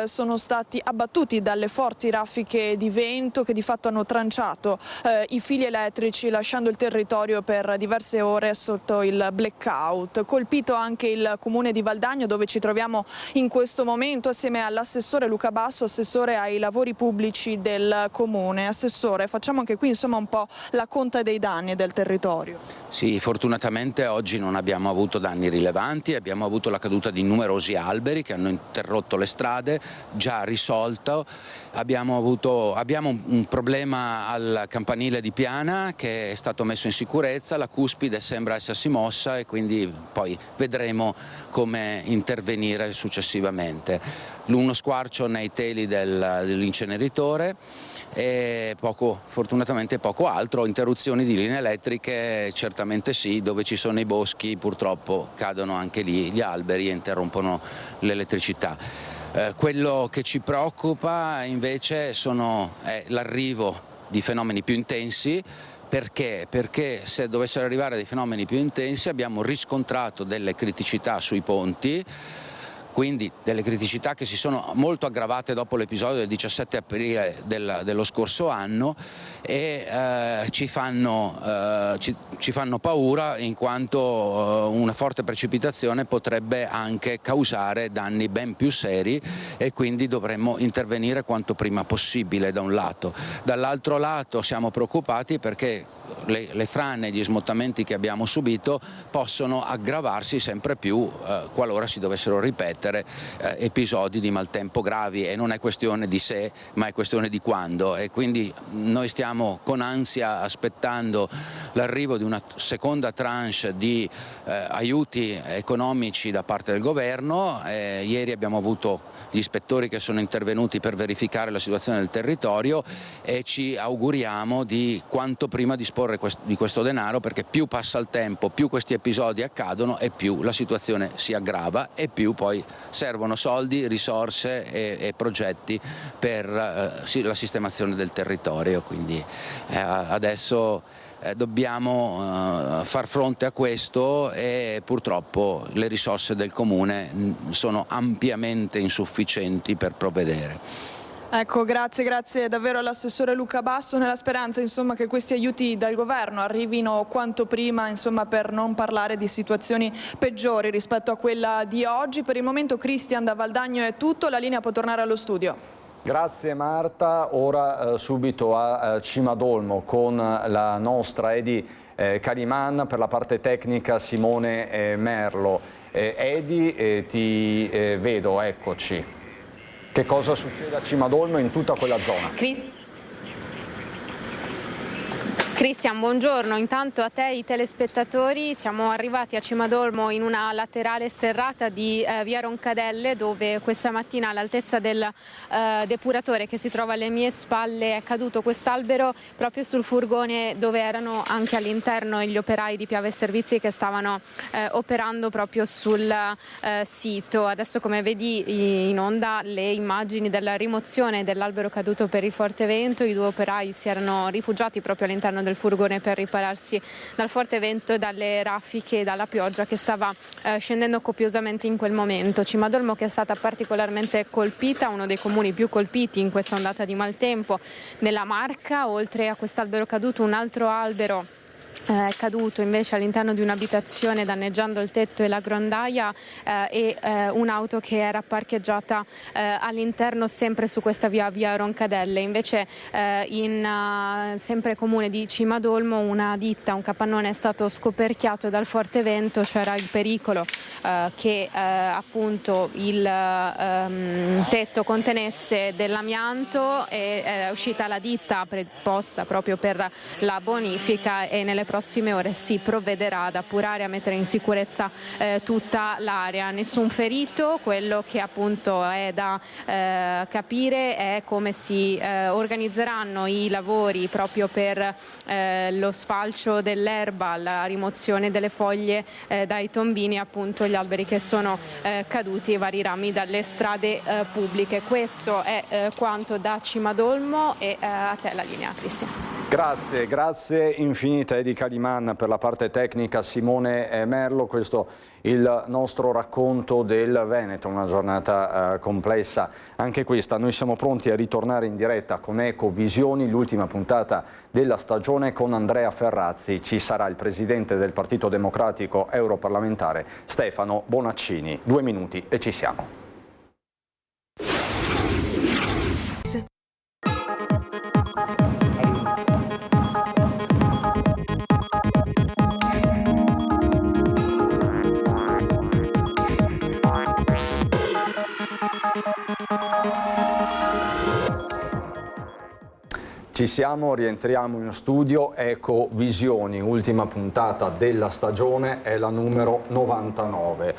sono stati abbattuti dalle forti raffiche di vento che di fatto hanno tranciato i fili elettrici, lasciando il territorio per diverse ore sotto il blackout. Colpito anche il comune di Valdagno, dove ci troviamo in questo momento assieme all'assessore Luca Basso, assessore ai lavori pubblici del comune. Assessore, facciamo anche qui insomma un po' la conta dei danni del territorio. Sì, fortunatamente oggi non abbiamo avuto danni rilevanti, abbiamo avuto la caduta di numerosi alberi che hanno interrotto le strade, già risolto. Abbiamo un problema al campanile di Piana che è stato messo in sicurezza, la cuspide sembra essersi mossa e quindi poi vedremo come intervenire successivamente. Uno squarcio nei teli dell'inceneritore e fortunatamente poco altro. Interruzioni di linee elettriche certamente sì, dove ci sono i boschi purtroppo cadono anche lì gli alberi e interrompono l'elettricità. Quello che ci preoccupa invece è l'arrivo di fenomeni più intensi. Perché? Perché se dovessero arrivare dei fenomeni più intensi abbiamo riscontrato delle criticità sui ponti, quindi delle criticità che si sono molto aggravate dopo l'episodio del 17 aprile dello scorso anno e ci fanno paura, in quanto una forte precipitazione potrebbe anche causare danni ben più seri e quindi dovremmo intervenire quanto prima possibile da un lato. Dall'altro lato siamo preoccupati perché le frane e gli smottamenti che abbiamo subito possono aggravarsi sempre più qualora si dovessero ripetere episodi di maltempo gravi, e non è questione di se ma è questione di quando, e quindi noi stiamo con ansia aspettando l'arrivo di una seconda tranche di aiuti economici da parte del governo. Ieri abbiamo avuto gli ispettori che sono intervenuti per verificare la situazione del territorio e ci auguriamo di quanto prima disporre di questo denaro, perché più passa il tempo, più questi episodi accadono e più la situazione si aggrava e più poi servono soldi, risorse e progetti per la sistemazione del territorio. Quindi adesso dobbiamo far fronte a questo e purtroppo le risorse del comune sono ampiamente insufficienti per provvedere. Ecco, grazie davvero all'assessore Luca Basso, nella speranza insomma che questi aiuti dal governo arrivino quanto prima, insomma, per non parlare di situazioni peggiori rispetto a quella di oggi. Per il momento Cristian da Valdagno è tutto, la linea può tornare allo studio. Grazie Marta, ora subito a Cimadolmo con la nostra Edi Caliman, per la parte tecnica Simone Merlo. Edi, ti vedo, eccoci. Che cosa succede a Cimadolmo in tutta quella zona? Cristian, buongiorno. Intanto a te i telespettatori, siamo arrivati a Cimadolmo in una laterale sterrata di via Roncadelle, dove questa mattina all'altezza del depuratore che si trova alle mie spalle è caduto quest'albero proprio sul furgone dove erano anche all'interno gli operai di Piave Servizi che stavano operando proprio sul sito. Adesso, come vedi in onda, le immagini della rimozione dell'albero caduto per il forte vento. I due operai si erano rifugiati proprio all'interno del furgone per ripararsi dal forte vento, dalle raffiche e dalla pioggia che stava scendendo copiosamente in quel momento. Cimadolmo, che è stata particolarmente colpita, uno dei comuni più colpiti in questa ondata di maltempo nella Marca. Oltre a quest'albero caduto, un altro albero è caduto invece all'interno di un'abitazione, danneggiando il tetto e la grondaia, e un'auto che era parcheggiata all'interno sempre su questa via Roncadelle. Invece sempre comune di Cimadolmo, una ditta, un capannone è stato scoperchiato dal forte vento. C'era il pericolo che appunto il tetto contenesse dell'amianto, e è uscita la ditta preposta proprio per la bonifica, e nelle prossime ore si provvederà ad appurare, a mettere in sicurezza tutta l'area. Nessun ferito. Quello che appunto è da capire è come si organizzeranno i lavori proprio per lo sfalcio dell'erba, la rimozione delle foglie dai tombini, appunto gli alberi che sono caduti, e vari rami dalle strade pubbliche. Questo è quanto da Cimadolmo, e a te la linea, Cristian. Grazie infinite Edi Caliman per la parte tecnica, Simone Merlo. Questo il nostro racconto del Veneto, una giornata complessa anche questa. Noi siamo pronti a ritornare in diretta con Ecovisioni, l'ultima puntata della stagione con Andrea Ferrazzi. Ci sarà il presidente del Partito Democratico europarlamentare Stefano Bonaccini. 2 minuti e ci siamo. Ci siamo, rientriamo in studio. Ecovisioni, ultima puntata della stagione, è la numero 99.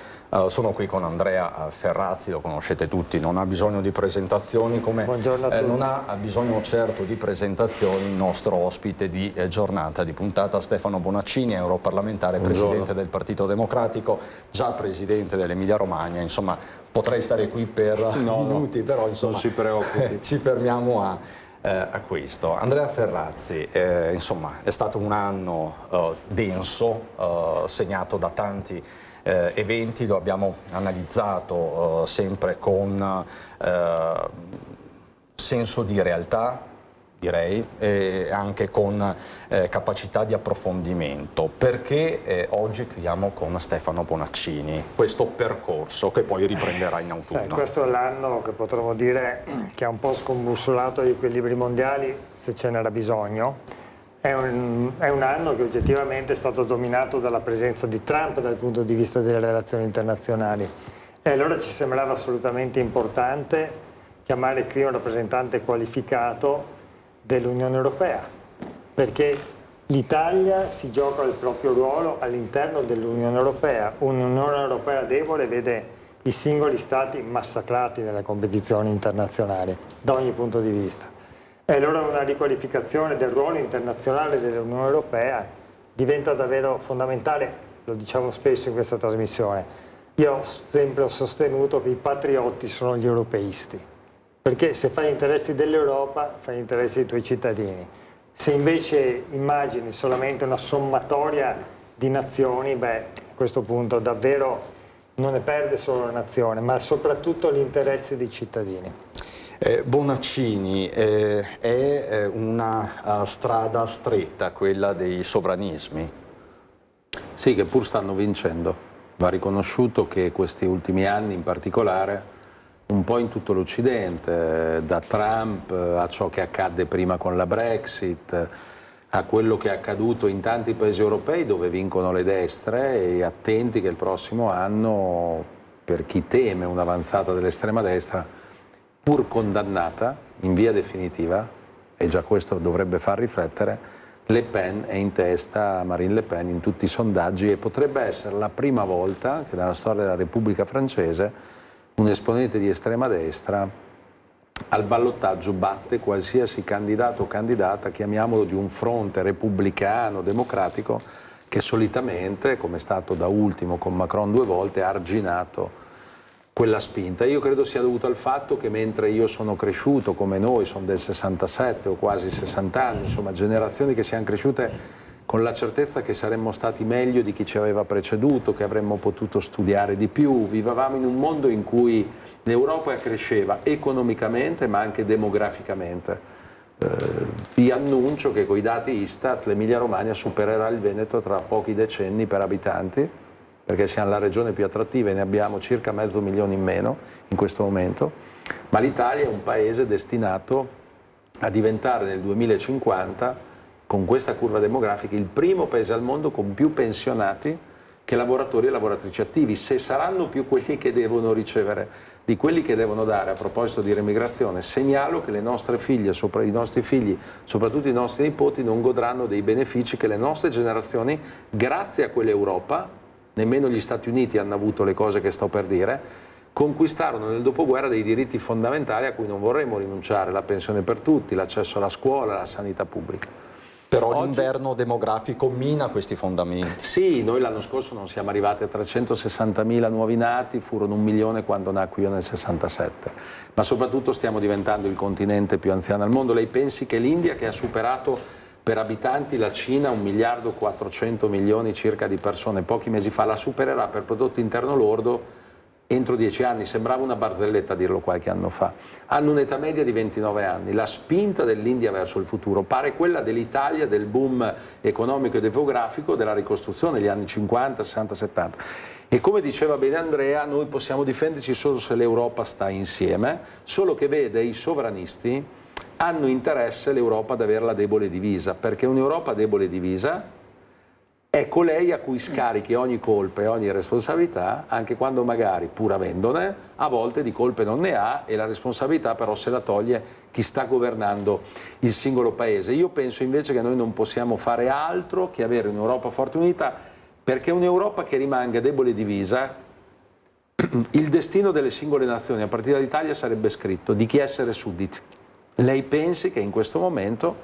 Sono qui con Andrea Ferrazzi, lo conoscete tutti, non ha bisogno di presentazioni, come non ha bisogno certo di presentazioni il nostro ospite di giornata, di puntata, Stefano Bonaccini, europarlamentare, presidente del Partito Democratico, già presidente dell'Emilia Romagna. Insomma, potrei stare qui per minuti, però insomma, non si preoccupi. Ci fermiamo a questo. Andrea Ferrazzi, insomma, è stato un anno denso, segnato da tanti eventi, lo abbiamo analizzato sempre con senso di realtà, direi, e anche con capacità di approfondimento. Perché oggi chiudiamo con Stefano Bonaccini questo percorso che poi riprenderà in autunno? Questo è l'anno che potremmo dire che ha un po' scombussolato gli equilibri mondiali, se ce n'era bisogno. È un anno che oggettivamente è stato dominato dalla presenza di Trump dal punto di vista delle relazioni internazionali, e allora ci sembrava assolutamente importante chiamare qui un rappresentante qualificato dell'Unione Europea, perché l'Italia si gioca il proprio ruolo all'interno dell'Unione Europea. Un'Unione Europea debole vede i singoli stati massacrati nelle competizioni internazionali da ogni punto di vista. E allora una riqualificazione del ruolo internazionale dell'Unione Europea diventa davvero fondamentale, lo diciamo spesso in questa trasmissione. Io ho sempre sostenuto che i patriotti sono gli europeisti, perché se fai gli interessi dell'Europa, fai gli interessi dei tuoi cittadini. Se invece immagini solamente una sommatoria di nazioni, beh, a questo punto davvero non ne perde solo la nazione, ma soprattutto gli interessi dei cittadini. Bonaccini, è una strada stretta quella dei sovranismi? Sì, che pur stanno vincendo. Va riconosciuto che questi ultimi anni in particolare, un po' in tutto l'Occidente, da Trump a ciò che accadde prima con la Brexit, a quello che è accaduto in tanti paesi europei dove vincono le destre, e attenti che il prossimo anno, per chi teme un'avanzata dell'estrema destra, pur condannata in via definitiva, e già questo dovrebbe far riflettere, Le Pen è in testa, Marine Le Pen, in tutti i sondaggi, e potrebbe essere la prima volta che nella storia della Repubblica francese un esponente di estrema destra al ballottaggio batte qualsiasi candidato o candidata, chiamiamolo di un fronte repubblicano, democratico, che solitamente, come è stato da ultimo con Macron 2 volte, ha arginato quella spinta. Io credo sia dovuto al fatto che mentre io sono cresciuto, come noi, sono del 67 o quasi 60 anni, insomma generazioni che siano cresciute con la certezza che saremmo stati meglio di chi ci aveva preceduto, che avremmo potuto studiare di più, vivevamo in un mondo in cui l'Europa cresceva economicamente ma anche demograficamente. Vi annuncio che con i dati Istat l'Emilia Romagna supererà il Veneto tra pochi decenni per abitanti, perché siamo la regione più attrattiva e ne abbiamo circa 500.000 in meno in questo momento, ma l'Italia è un paese destinato a diventare nel 2050, con questa curva demografica, il primo paese al mondo con più pensionati che lavoratori e lavoratrici attivi. Se saranno più quelli che devono ricevere di quelli che devono dare, a proposito di remigrazione, segnalo che le nostre figlie, i nostri figli, soprattutto i nostri nipoti, non godranno dei benefici che le nostre generazioni, grazie a quell'Europa, nemmeno gli Stati Uniti hanno avuto le cose che sto per dire, conquistarono nel dopoguerra dei diritti fondamentali a cui non vorremmo rinunciare, la pensione per tutti, l'accesso alla scuola, la sanità pubblica. Però l'inverno demografico mina questi fondamenti. Sì, noi l'anno scorso non siamo arrivati a 360.000 nuovi nati, furono 1 milione quando nacqui io nel 67, ma soprattutto stiamo diventando il continente più anziano al mondo. Lei pensi che l'India, che ha superato per abitanti la Cina 1.400.000.000 circa di persone pochi mesi fa, la supererà per prodotto interno lordo entro 10 anni, sembrava una barzelletta dirlo qualche anno fa. Hanno un'età media di 29 anni, la spinta dell'India verso il futuro pare quella dell'Italia, del boom economico e demografico, della ricostruzione degli anni 50, 60, 70. E come diceva bene Andrea, noi possiamo difenderci solo se l'Europa sta insieme, solo che vede i sovranisti hanno interesse l'Europa ad averla debole divisa, perché un'Europa debole divisa è colei a cui scarichi ogni colpa e ogni responsabilità, anche quando magari, pur avendone, a volte di colpe non ne ha e la responsabilità però se la toglie chi sta governando il singolo paese. Io penso invece che noi non possiamo fare altro che avere un'Europa forte e unita, perché un'Europa che rimanga debole e divisa, il destino delle singole nazioni, a partire dall'Italia, sarebbe scritto di chi essere sudditi. Lei pensi che in questo momento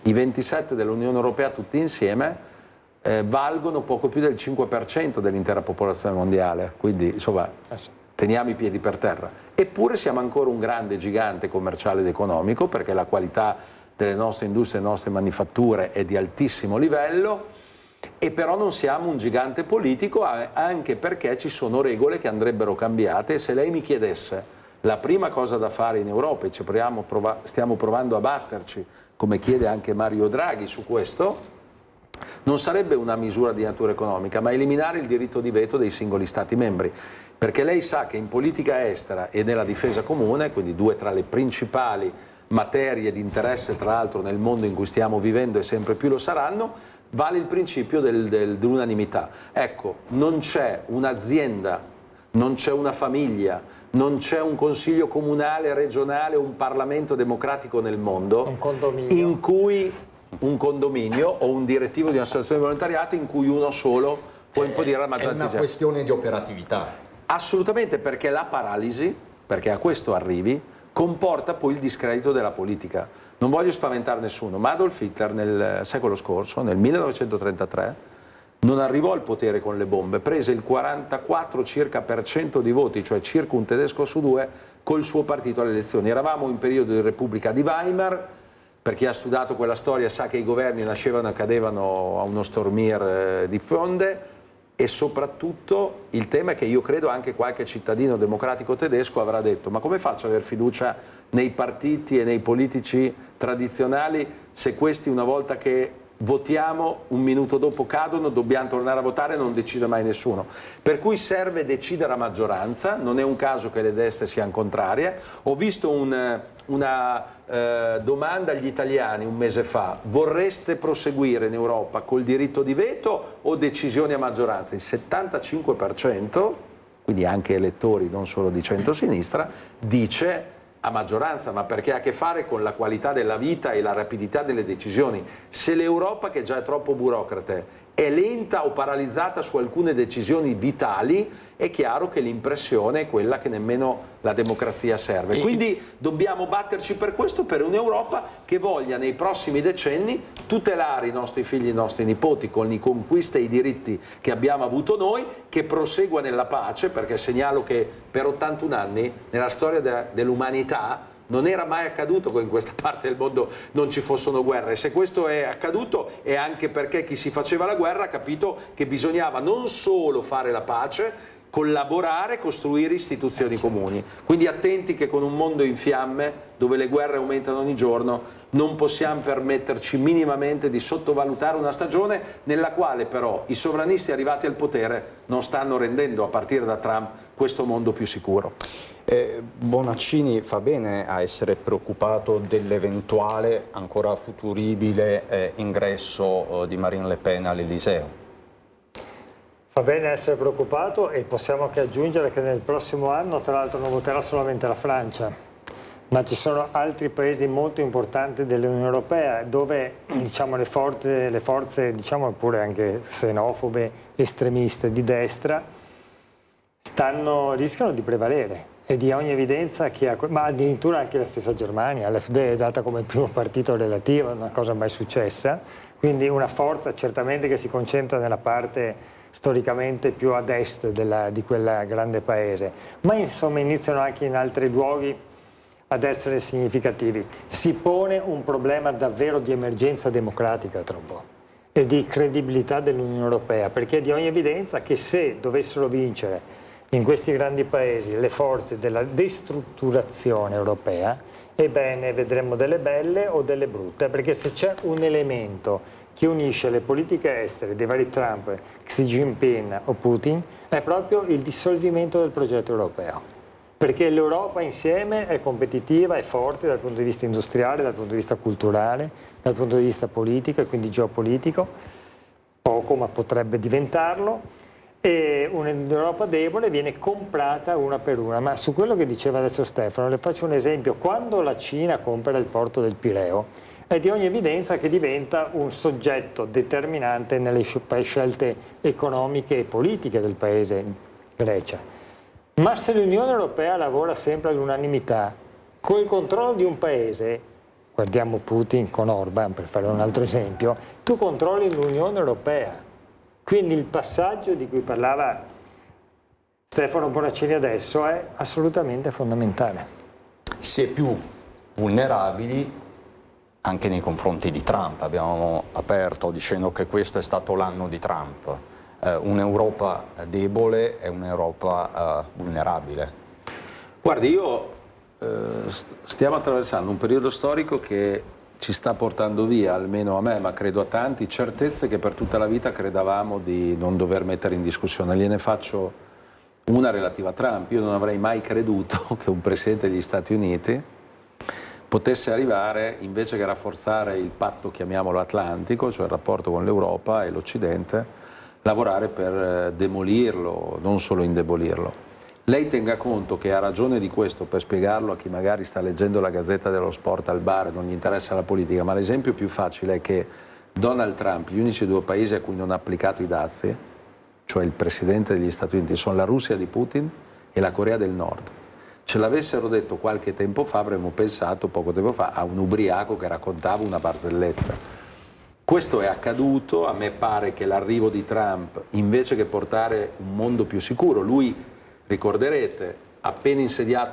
i 27 dell'Unione Europea tutti insieme valgono poco più del 5% dell'intera popolazione mondiale, quindi insomma teniamo i piedi per terra. Eppure siamo ancora un grande gigante commerciale ed economico, perché la qualità delle nostre industrie, delle nostre manifatture è di altissimo livello, e però non siamo un gigante politico, anche perché ci sono regole che andrebbero cambiate. E se lei mi chiedesse la prima cosa da fare in Europa, e stiamo provando a batterci, come chiede anche Mario Draghi su questo, non sarebbe una misura di natura economica, ma eliminare il diritto di veto dei singoli Stati membri, perché lei sa che in politica estera e nella difesa comune, quindi due tra le principali materie di interesse tra l'altro nel mondo in cui stiamo vivendo e sempre più lo saranno, vale il principio dell'unanimità. Ecco, non c'è un'azienda, non c'è una famiglia, non c'è un consiglio comunale, regionale, un Parlamento democratico nel mondo in cui un condominio o un direttivo di un'associazione di volontariato in cui uno solo può impedire la maggioranza. È una questione di operatività. Assolutamente, perché la paralisi, perché a questo arrivi, comporta poi il discredito della politica. Non voglio spaventare nessuno, ma Adolf Hitler nel secolo scorso, nel 1933, non arrivò al potere con le bombe, prese il 44 circa per cento di voti, cioè circa un tedesco su due, col suo partito alle elezioni. Eravamo in periodo di Repubblica di Weimar. Per chi ha studiato quella storia sa che i governi nascevano e cadevano a uno stormir di fronde, e soprattutto il tema è che io credo anche qualche cittadino democratico tedesco avrà detto: ma come faccio ad aver fiducia nei partiti e nei politici tradizionali se questi, una volta che votiamo, un minuto dopo cadono, dobbiamo tornare a votare e non decide mai nessuno? Per cui serve decidere a maggioranza, non è un caso che le destre siano contrarie. Ho visto una domanda agli italiani un mese fa: vorreste proseguire in Europa col diritto di veto o decisioni a maggioranza? Il 75%, quindi anche elettori non solo di centrosinistra, dice a maggioranza, ma perché ha a che fare con la qualità della vita e la rapidità delle decisioni. Se l'Europa, che già è troppo burocrate, è lenta o paralizzata su alcune decisioni vitali, è chiaro che l'impressione è quella che nemmeno la democrazia serve. Quindi dobbiamo batterci per questo, per un'Europa che voglia nei prossimi decenni tutelare i nostri figli e i nostri nipoti con le conquiste e i diritti che abbiamo avuto noi, che prosegua nella pace, perché segnalo che per 81 anni nella storia dell'umanità non era mai accaduto che in questa parte del mondo non ci fossero guerre. Se questo è accaduto è anche perché chi si faceva la guerra ha capito che bisognava non solo fare la pace, collaborare, costruire istituzioni comuni. Quindi attenti che con un mondo in fiamme, dove le guerre aumentano ogni giorno, non possiamo permetterci minimamente di sottovalutare una stagione nella quale però i sovranisti arrivati al potere non stanno rendendo, a partire da Trump, questo mondo più sicuro. Bonaccini fa bene a essere preoccupato dell'eventuale, ancora futuribile, ingresso di Marine Le Pen all'Eliseo. Fa bene essere preoccupato, e possiamo anche aggiungere che nel prossimo anno, tra l'altro, non voterà solamente la Francia, ma ci sono altri paesi molto importanti dell'Unione Europea dove, diciamo, le forze diciamo, pure anche xenofobe, estremiste di destra rischiano di prevalere. È di ogni evidenza che, ma addirittura anche la stessa Germania, l'AfD è data come primo partito relativo, una cosa mai successa, quindi una forza certamente che si concentra nella parte storicamente più ad est di quel grande paese, ma insomma iniziano anche in altri luoghi ad essere significativi. Si pone un problema davvero di emergenza democratica tra un po' e di credibilità dell'Unione Europea, perché è di ogni evidenza che se dovessero vincere in questi grandi paesi le forze della destrutturazione europea, ebbene vedremo delle belle o delle brutte, perché se c'è un elemento che unisce le politiche estere dei vari Trump, Xi Jinping o Putin, è proprio il dissolvimento del progetto europeo. Perché l'Europa insieme è competitiva, è forte dal punto di vista industriale, dal punto di vista culturale, dal punto di vista politico e quindi geopolitico, poco ma potrebbe diventarlo, e un'Europa debole viene comprata una per una. Ma su quello che diceva adesso Stefano le faccio un esempio: quando la Cina compra il porto del Pireo è di ogni evidenza che diventa un soggetto determinante nelle scelte economiche e politiche del paese Grecia. Ma se l'Unione Europea lavora sempre all'unanimità, col controllo di un paese, guardiamo Putin con Orban per fare un altro esempio, tu controlli l'Unione Europea. Quindi il passaggio di cui parlava Stefano Bonaccini adesso è assolutamente fondamentale. Si è più vulnerabili anche nei confronti di Trump. Abbiamo aperto dicendo che questo è stato l'anno di Trump. Un'Europa debole è un'Europa vulnerabile. Guardi, stiamo attraversando un periodo storico che ci sta portando via, almeno a me, ma credo a tanti, certezze che per tutta la vita credevamo di non dover mettere in discussione. Gliene faccio una relativa a Trump. Io non avrei mai creduto che un Presidente degli Stati Uniti potesse arrivare, invece che rafforzare il patto, chiamiamolo atlantico, cioè il rapporto con l'Europa e l'Occidente, lavorare per demolirlo, non solo indebolirlo. Lei tenga conto che ha ragione di questo, per spiegarlo a chi magari sta leggendo la Gazzetta dello Sport al bar e non gli interessa la politica, ma l'esempio più facile è che Donald Trump, gli unici due paesi a cui non ha applicato i dazi, cioè il Presidente degli Stati Uniti, sono la Russia di Putin e la Corea del Nord. Ce l'avessero detto qualche tempo fa, avremmo pensato poco tempo fa a un ubriaco che raccontava una barzelletta. Questo è accaduto. A me pare che l'arrivo di Trump, invece che portare un mondo più sicuro, lui, ricorderete, appena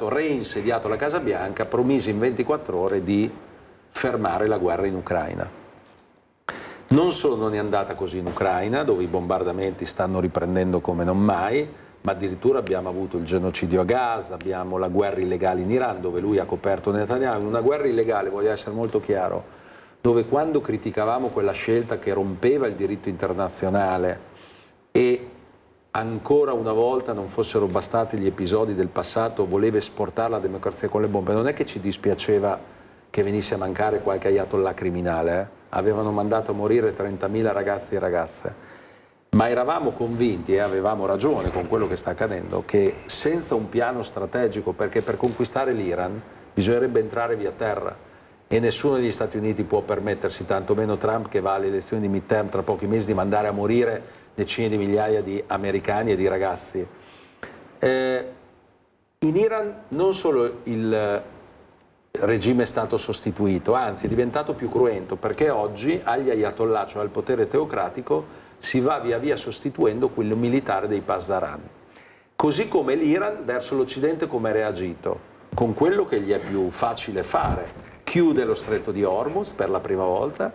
reinsediato alla Casa Bianca, promise in 24 ore di fermare la guerra in Ucraina. Non solo non è andata così in Ucraina, dove i bombardamenti stanno riprendendo come non mai, ma addirittura abbiamo avuto il genocidio a Gaza, abbiamo la guerra illegale in Iran, dove lui ha coperto Netanyahu. Una guerra illegale, voglio essere molto chiaro, dove quando criticavamo quella scelta che rompeva il diritto internazionale e ancora una volta non fossero bastati gli episodi del passato, voleva esportare la democrazia con le bombe, non è che ci dispiaceva che venisse a mancare qualche ayatollah criminale, avevano mandato a morire 30.000 ragazzi e ragazze, ma eravamo convinti, e avevamo ragione con quello che sta accadendo, che senza un piano strategico, perché per conquistare l'Iran bisognerebbe entrare via terra, e nessuno degli Stati Uniti può permettersi, tantomeno Trump che va alle elezioni di midterm tra pochi mesi, di mandare a morire decine di migliaia di americani e di ragazzi. In Iran non solo il regime è stato sostituito, anzi è diventato più cruento, perché oggi agli ayatollah, cioè al potere teocratico, si va via via sostituendo quello militare dei Pasdaran. Così come l'Iran verso l'Occidente come ha reagito, con quello che gli è più facile fare. Chiude lo stretto di Hormuz per la prima volta,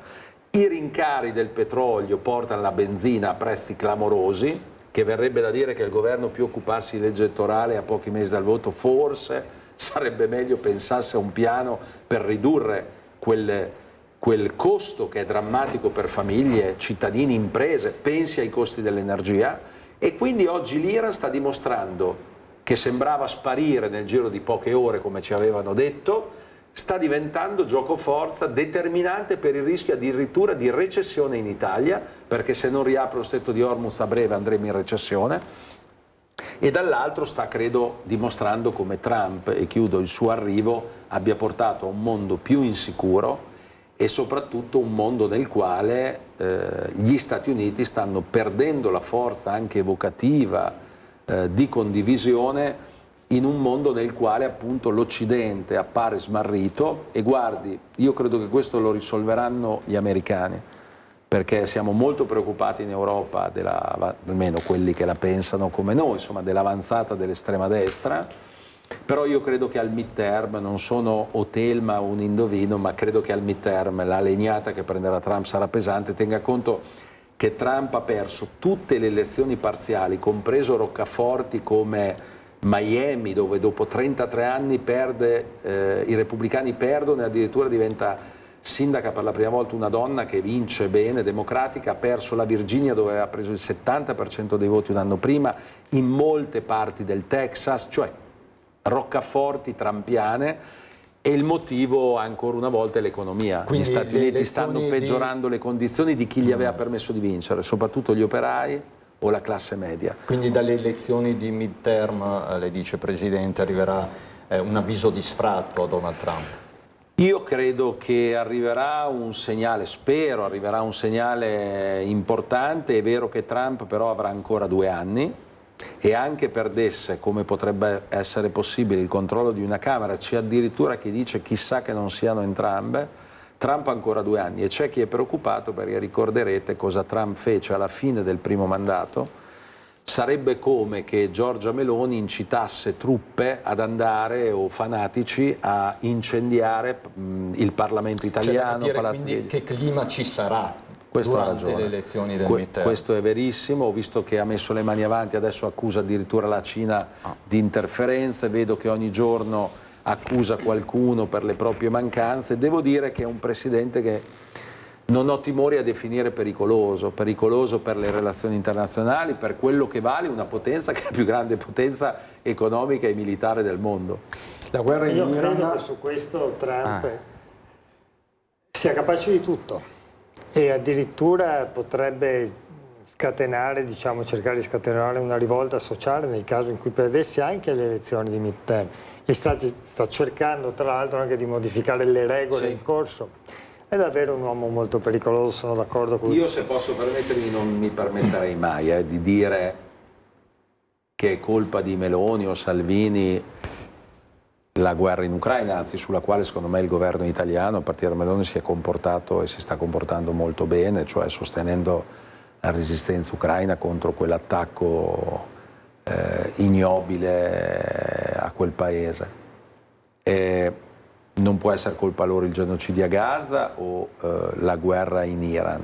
i rincari del petrolio portano la benzina a prezzi clamorosi, che verrebbe da dire che il governo più occuparsi di legge elettorale a pochi mesi dal voto forse sarebbe meglio pensasse a un piano per ridurre quel costo che è drammatico per famiglie, cittadini, imprese, pensi ai costi dell'energia, e quindi oggi l'Iran sta dimostrando che sembrava sparire nel giro di poche ore come ci avevano detto, sta diventando giocoforza determinante per il rischio addirittura di recessione in Italia, perché se non riapre lo stretto di Hormuz a breve andremo in recessione, e dall'altro sta, credo, dimostrando come Trump, e chiudo, il suo arrivo abbia portato a un mondo più insicuro e soprattutto un mondo nel quale gli Stati Uniti stanno perdendo la forza anche evocativa di condivisione, in un mondo nel quale appunto l'Occidente appare smarrito. E guardi, io credo che questo lo risolveranno gli americani, perché siamo molto preoccupati in Europa, almeno quelli che la pensano come noi, insomma, dell'avanzata dell'estrema destra, però io credo che al midterm, non sono Otelma o un indovino, ma credo che al midterm la legnata che prenderà Trump sarà pesante. Tenga conto che Trump ha perso tutte le elezioni parziali, compreso roccaforti come Miami, dove dopo 33 anni i repubblicani perdono e addirittura diventa sindaca per la prima volta una donna che vince bene, democratica. Ha perso la Virginia, dove aveva preso il 70% dei voti un anno prima, in molte parti del Texas, cioè roccaforti trampiane, e il motivo ancora una volta è l'economia. Quindi gli Stati Uniti stanno peggiorando le condizioni di chi gli aveva permesso di vincere, soprattutto gli operai o la classe media. Quindi dalle elezioni di midterm, le dice Presidente, arriverà un avviso di sfratto a Donald Trump? Io credo che arriverà un segnale, spero arriverà un segnale importante. È vero che Trump però avrà ancora 2 anni, e anche perdesse, come potrebbe essere possibile, il controllo di una Camera. C'è addirittura chi dice chissà che non siano entrambe. Trump ha ancora 2 anni, e c'è chi è preoccupato perché ricorderete cosa Trump fece alla fine del primo mandato. Sarebbe come che Giorgia Meloni incitasse truppe ad andare, o fanatici, a incendiare il Parlamento italiano. Quindi che clima ci sarà Questo durante le elezioni del midterm? Questo è verissimo. Ho visto che ha messo le mani avanti, adesso accusa addirittura la Cina di interferenze, vedo che ogni giorno accusa qualcuno per le proprie mancanze. Devo dire che è un presidente che non ho timori a definire pericoloso per le relazioni internazionali, per quello che vale una potenza che è la più grande potenza economica e militare del mondo. La guerra in Io Iran... credo che su questo Trump sia capace di tutto, e addirittura potrebbe scatenare, cercare di scatenare una rivolta sociale nel caso in cui perdesse anche le elezioni di midterm, e sta cercando tra l'altro anche di modificare le regole in corso. È davvero un uomo molto pericoloso, sono d'accordo con lui. Io, se posso permettermi, non mi permetterei mai di dire che è colpa di Meloni o Salvini la guerra in Ucraina, anzi sulla quale secondo me il governo italiano, a partire da Meloni, si è comportato e si sta comportando molto bene, cioè sostenendo la resistenza ucraina contro quell'attacco ignobile a quel paese. Non può essere colpa loro il genocidio a Gaza o la guerra in Iran,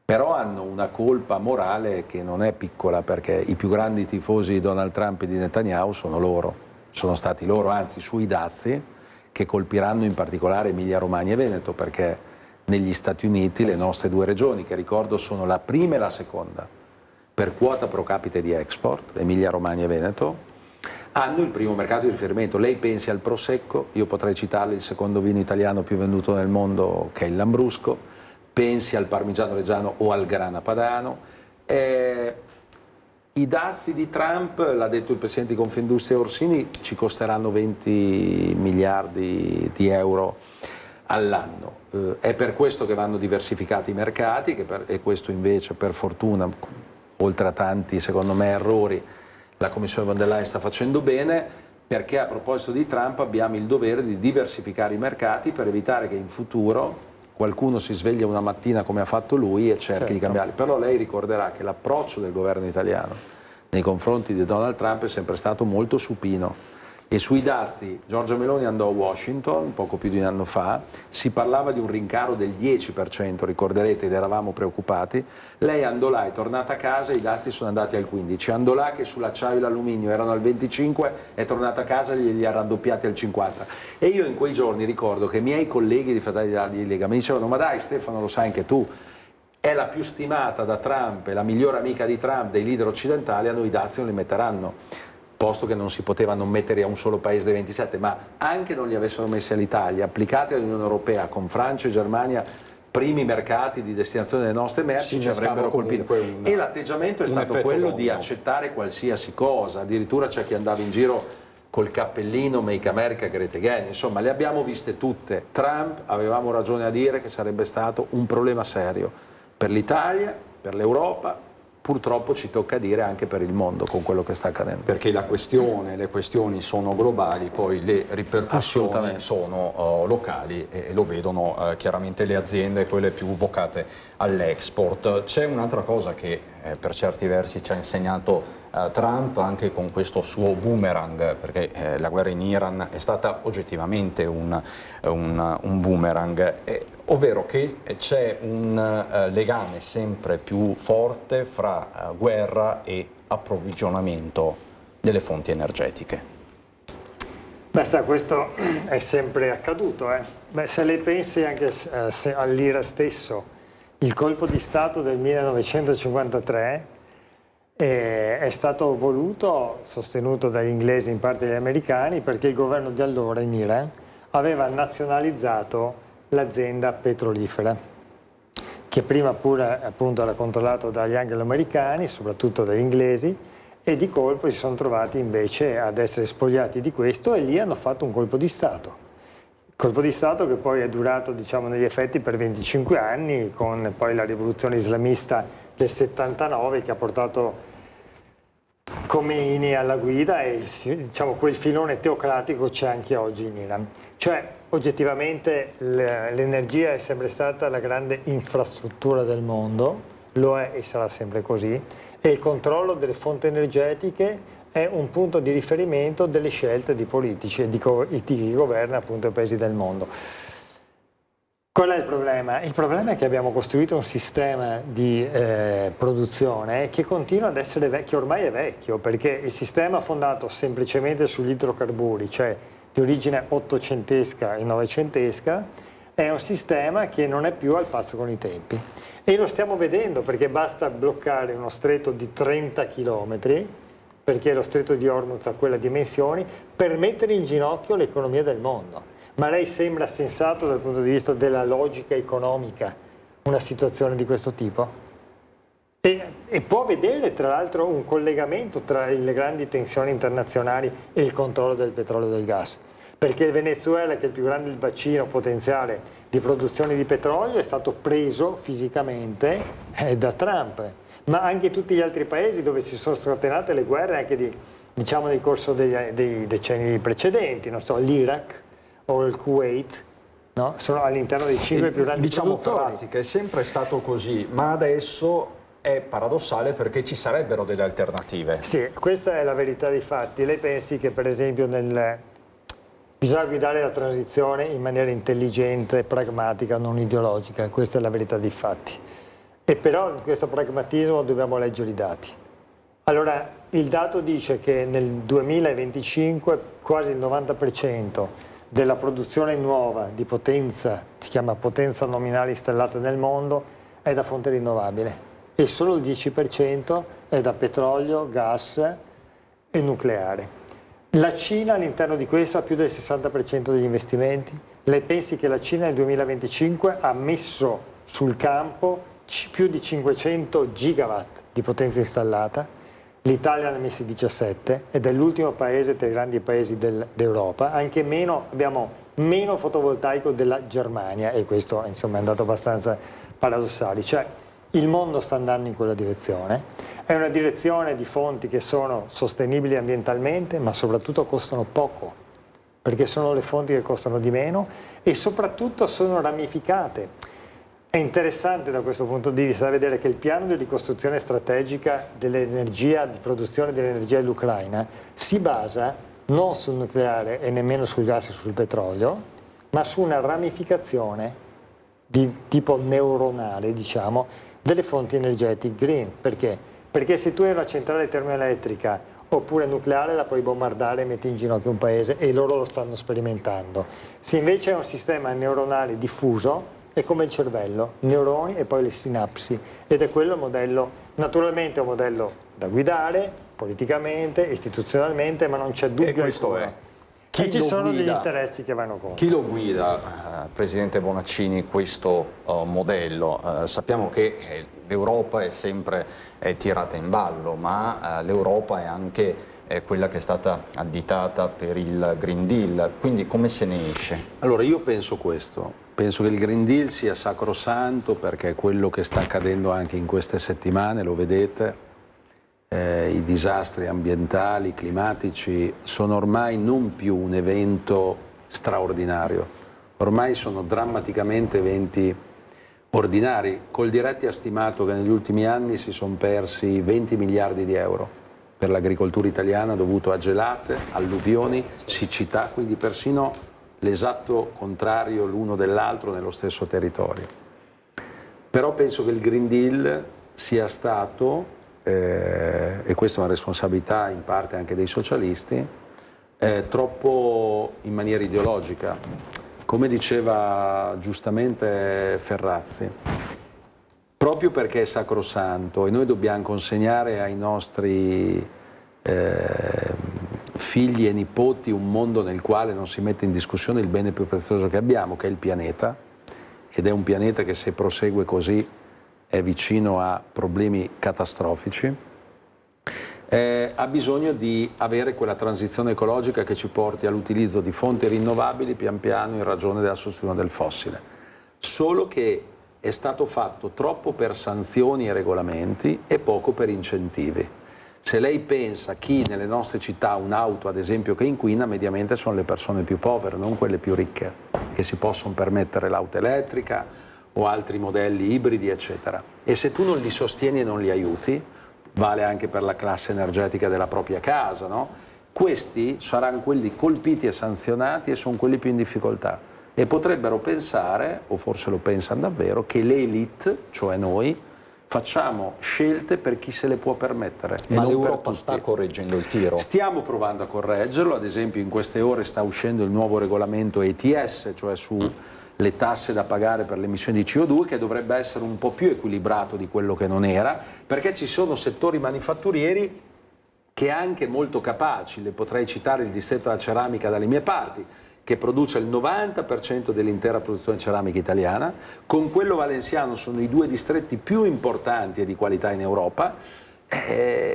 però hanno una colpa morale che non è piccola, perché i più grandi tifosi di Donald Trump e di Netanyahu sono stati loro, anzi sui dazi che colpiranno in particolare Emilia Romagna e Veneto, perché negli Stati Uniti le nostre 2 regioni, che ricordo sono la prima e la seconda per quota pro capite di export, Emilia Romagna e Veneto, hanno il primo mercato di riferimento. Lei pensi al Prosecco, io potrei citarle il secondo vino italiano più venduto nel mondo, che è il Lambrusco, pensi al Parmigiano Reggiano o al Grana Padano. I dazi di Trump, l'ha detto il presidente di Confindustria Orsini, ci costeranno 20 miliardi di euro all'anno. È per questo che vanno diversificati i mercati, e questo invece per fortuna, oltre a tanti secondo me errori, la Commissione von der Leyen sta facendo bene, perché a proposito di Trump abbiamo il dovere di diversificare i mercati per evitare che in futuro qualcuno si sveglia una mattina come ha fatto lui e cerchi di cambiarli. Però lei ricorderà che l'approccio del governo italiano nei confronti di Donald Trump è sempre stato molto supino. E sui dazi Giorgia Meloni andò a Washington poco più di un anno fa, si parlava di un rincaro del 10%, ricorderete, ed eravamo preoccupati. Lei andò là, è tornata a casa e i dazi sono andati al 15%, andò là che sull'acciaio e l'alluminio erano al 25%, è tornata a casa e li ha raddoppiati al 50%. E io in quei giorni ricordo che i miei colleghi di Fratelli d'Italia di Lega mi dicevano: ma dai Stefano, lo sai anche tu, è la più stimata da Trump, è la migliore amica di Trump, dei leader occidentali, a noi i dazi non li metteranno. Posto che non si poteva non mettere a un solo paese dei 27, ma anche non li avessero messi all'Italia, applicati all'Unione Europea con Francia e Germania, primi mercati di destinazione delle nostre merci, ci avrebbero colpito. E l'atteggiamento è stato quello di accettare qualsiasi cosa, addirittura c'è chi andava in giro col cappellino Make America Great Again, insomma le abbiamo viste tutte. Trump, avevamo ragione a dire che sarebbe stato un problema serio per l'Italia, per l'Europa. Purtroppo ci tocca dire anche per il mondo con quello che sta accadendo. Perché le questioni sono globali, poi le ripercussioni sono locali e lo vedono chiaramente le aziende, quelle più vocate all'export. C'è un'altra cosa che per certi versi ci ha insegnato Trump anche con questo suo boomerang, perché la guerra in Iran è stata oggettivamente un boomerang, ovvero che c'è un legame sempre più forte fra guerra e approvvigionamento delle fonti energetiche. Beh, sa, questo è sempre accaduto. Beh, se lei pensi anche all'Iran stesso, il colpo di Stato del 1953 è stato voluto, sostenuto dagli inglesi, in parte dagli americani, perché il governo di allora in Iran aveva nazionalizzato l'azienda petrolifera, che prima pure appunto era controllato dagli anglo-americani, soprattutto dagli inglesi, e di colpo si sono trovati invece ad essere spogliati di questo e lì hanno fatto un colpo di Stato. Colpo di Stato che poi è durato, diciamo, negli effetti per 25 anni, con poi la rivoluzione islamista del 79 che ha portato Khomeini alla guida e, diciamo, quel filone teocratico c'è anche oggi in Iran. Cioè, oggettivamente l'energia è sempre stata la grande infrastruttura del mondo, lo è e sarà sempre così, e il controllo delle fonti energetiche è un punto di riferimento delle scelte di politici e di chi governa appunto i paesi del mondo. Qual è il problema? Il problema è che abbiamo costruito un sistema di produzione che continua ad essere vecchio, ormai è vecchio, perché il sistema fondato semplicemente sugli idrocarburi, cioè di origine ottocentesca e novecentesca, è un sistema che non è più al passo con i tempi. E lo stiamo vedendo perché basta bloccare uno stretto di 30 chilometri, perché lo stretto di Hormuz ha quelle dimensioni, per mettere in ginocchio l'economia del mondo. Ma lei sembra sensato dal punto di vista della logica economica una situazione di questo tipo? E può vedere tra l'altro un collegamento tra le grandi tensioni internazionali e il controllo del petrolio e del gas. Perché il Venezuela, che è il più grande bacino potenziale di produzione di petrolio, è stato preso fisicamente da Trump. Ma anche tutti gli altri paesi dove si sono scatenate le guerre anche diciamo nel corso dei decenni precedenti, non so, l'Iraq o il Kuwait, no? Sono all'interno dei 5 più grandi produttori. Diciamo che è sempre stato così, ma adesso è paradossale perché ci sarebbero delle alternative. Sì, questa è la verità dei fatti. Lei pensi che per esempio bisogna guidare la transizione in maniera intelligente, pragmatica, non ideologica, questa è la verità dei fatti. E però in questo pragmatismo dobbiamo leggere i dati. Allora, il dato dice che nel 2025 quasi il 90% della produzione nuova di potenza, si chiama potenza nominale installata nel mondo, è da fonte rinnovabile e solo il 10% è da petrolio, gas e nucleare. La Cina all'interno di questo ha più del 60% degli investimenti. Lei pensi che la Cina nel 2025 ha messo sul campo più di 500 gigawatt di potenza installata, l'Italia ne ha messi 17 ed è l'ultimo paese tra i grandi paesi d'Europa, anche meno, abbiamo meno fotovoltaico della Germania, e questo insomma è andato abbastanza paradossale. Cioè, il mondo sta andando in quella direzione, è una direzione di fonti che sono sostenibili ambientalmente, ma soprattutto costano poco, perché sono le fonti che costano di meno e soprattutto sono ramificate. È interessante da questo punto di vista vedere che il piano di ricostruzione strategica dell'energia, di produzione dell'energia dell'Ucraina, si basa non sul nucleare e nemmeno sul gas e sul petrolio, ma su una ramificazione di tipo neuronale, diciamo, delle fonti energetiche green. Perché? Perché se tu hai una centrale termoelettrica oppure nucleare la puoi bombardare e metti in ginocchio un paese, e loro lo stanno sperimentando. Se invece è un sistema neuronale diffuso, è come il cervello, neuroni e poi le sinapsi, ed è quello il modello, naturalmente è un modello da guidare politicamente, istituzionalmente, ma non c'è dubbio. E questo ancora. è. E ci sono degli interessi che vanno contro. Chi lo guida, Presidente Bonaccini, questo modello? Sappiamo che l'Europa è sempre tirata in ballo, ma l'Europa è anche quella che è stata additata per il Green Deal, quindi come se ne esce? Allora io penso questo. Penso che il Green Deal sia sacrosanto perché è quello che sta accadendo anche in queste settimane, lo vedete, i disastri ambientali, climatici sono ormai non più un evento straordinario, ormai sono drammaticamente eventi ordinari. Coldiretti ha stimato che negli ultimi anni si sono persi 20 miliardi di euro per l'agricoltura italiana dovuto a gelate, alluvioni, siccità, quindi persino l'esatto contrario l'uno dell'altro nello stesso territorio. Però penso che il Green Deal sia stato, e questa è una responsabilità in parte anche dei socialisti, troppo in maniera ideologica. Come diceva giustamente Ferrazzi, proprio perché è sacrosanto e noi dobbiamo consegnare ai nostri figli e nipoti un mondo nel quale non si mette in discussione il bene più prezioso che abbiamo, che è il pianeta, ed è un pianeta che se prosegue così è vicino a problemi catastrofici, ha bisogno di avere quella transizione ecologica che ci porti all'utilizzo di fonti rinnovabili pian piano in ragione della sostituzione del fossile. Solo che è stato fatto troppo per sanzioni e regolamenti e poco per incentivi. Se lei pensa chi nelle nostre città ha un'auto, ad esempio, che inquina, mediamente sono le persone più povere, non quelle più ricche, che si possono permettere l'auto elettrica o altri modelli ibridi, eccetera. E se tu non li sostieni e non li aiuti, vale anche per la classe energetica della propria casa, no? Questi saranno quelli colpiti e sanzionati e sono quelli più in difficoltà. E potrebbero pensare, o forse lo pensano davvero, che le elite, cioè noi, facciamo scelte per chi se le può permettere. Ma l'Europa sta correggendo il tiro? Stiamo provando a correggerlo, ad esempio in queste ore sta uscendo il nuovo regolamento ETS, cioè sulle tasse da pagare per le emissioni di CO2, che dovrebbe essere un po' più equilibrato di quello che non era, perché ci sono settori manifatturieri che anche molto capaci, le potrei citare il distretto della ceramica dalle mie parti, che produce il 90% dell'intera produzione ceramica italiana, con quello valenziano sono i due distretti più importanti e di qualità in Europa,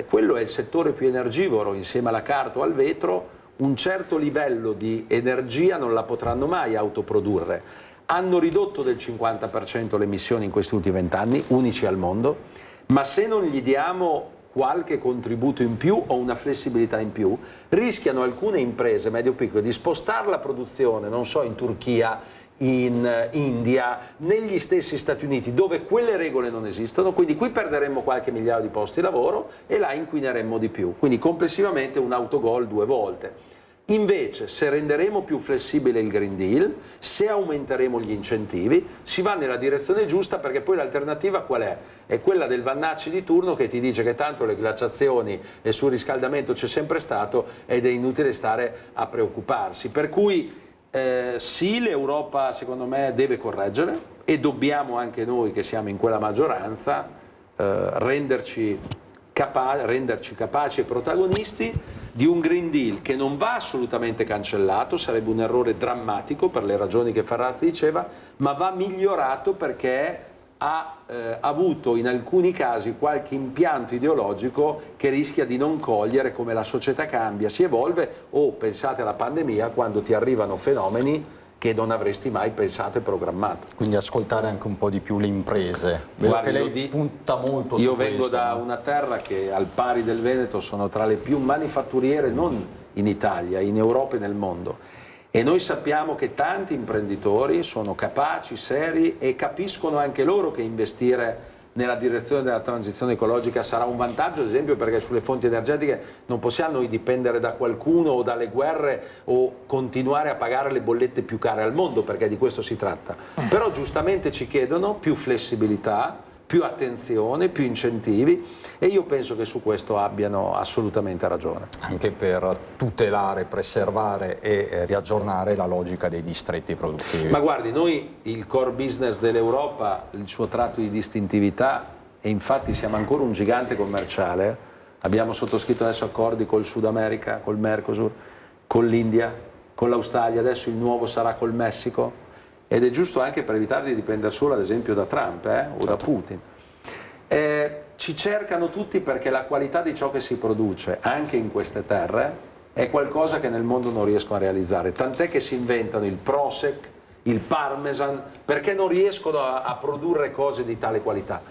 quello è il settore più energivoro insieme alla carta o al vetro, un certo livello di energia non la potranno mai autoprodurre. Hanno ridotto del 50% le emissioni in questi ultimi 20 anni, unici al mondo, ma se non gli diamo qualche contributo in più o una flessibilità in più, rischiano alcune imprese medio-piccole di spostare la produzione, non so, in Turchia, in India, negli stessi Stati Uniti, dove quelle regole non esistono, quindi qui perderemmo qualche migliaio di posti di lavoro e là inquineremmo di più. Quindi complessivamente un autogol 2 volte. Invece, se renderemo più flessibile il Green Deal, se aumenteremo gli incentivi, si va nella direzione giusta, perché poi l'alternativa qual è? È quella del Vannacci di turno che ti dice che tanto le glaciazioni e il surriscaldamento c'è sempre stato ed è inutile stare a preoccuparsi. Per cui sì, l'Europa secondo me deve correggere e dobbiamo anche noi che siamo in quella maggioranza renderci capaci e protagonisti di un Green Deal che non va assolutamente cancellato, sarebbe un errore drammatico per le ragioni che Ferrazzi diceva, ma va migliorato perché ha avuto in alcuni casi qualche impianto ideologico che rischia di non cogliere come la società cambia, si evolve, o pensate alla pandemia, quando ti arrivano fenomeni che non avresti mai pensato e programmato. Quindi ascoltare anche un po' di più le imprese. Vedo che lei punta molto su Io vengo questo, da no? una terra che al pari del Veneto sono tra le più manifatturiere, non in Italia, in Europa e nel mondo. E noi sappiamo che tanti imprenditori sono capaci, seri e capiscono anche loro che investire nella direzione della transizione ecologica sarà un vantaggio, ad esempio perché sulle fonti energetiche non possiamo noi dipendere da qualcuno o dalle guerre o continuare a pagare le bollette più care al mondo, perché di questo si tratta. Però giustamente ci chiedono più flessibilità, più attenzione, più incentivi, e io penso che su questo abbiano assolutamente ragione. Anche per tutelare, preservare e riaggiornare la logica dei distretti produttivi. Ma guardi, noi il core business dell'Europa, il suo tratto di distintività, e infatti siamo ancora un gigante commerciale, abbiamo sottoscritto adesso accordi col Sud America, col Mercosur, con l'India, con l'Australia, adesso il nuovo sarà col Messico, ed è giusto anche per evitare di dipendere solo ad esempio da Trump o da Putin. Ci cercano tutti perché la qualità di ciò che si produce anche in queste terre è qualcosa che nel mondo non riescono a realizzare, tant'è che si inventano il Prosek, il Parmesan, perché non riescono a produrre cose di tale qualità.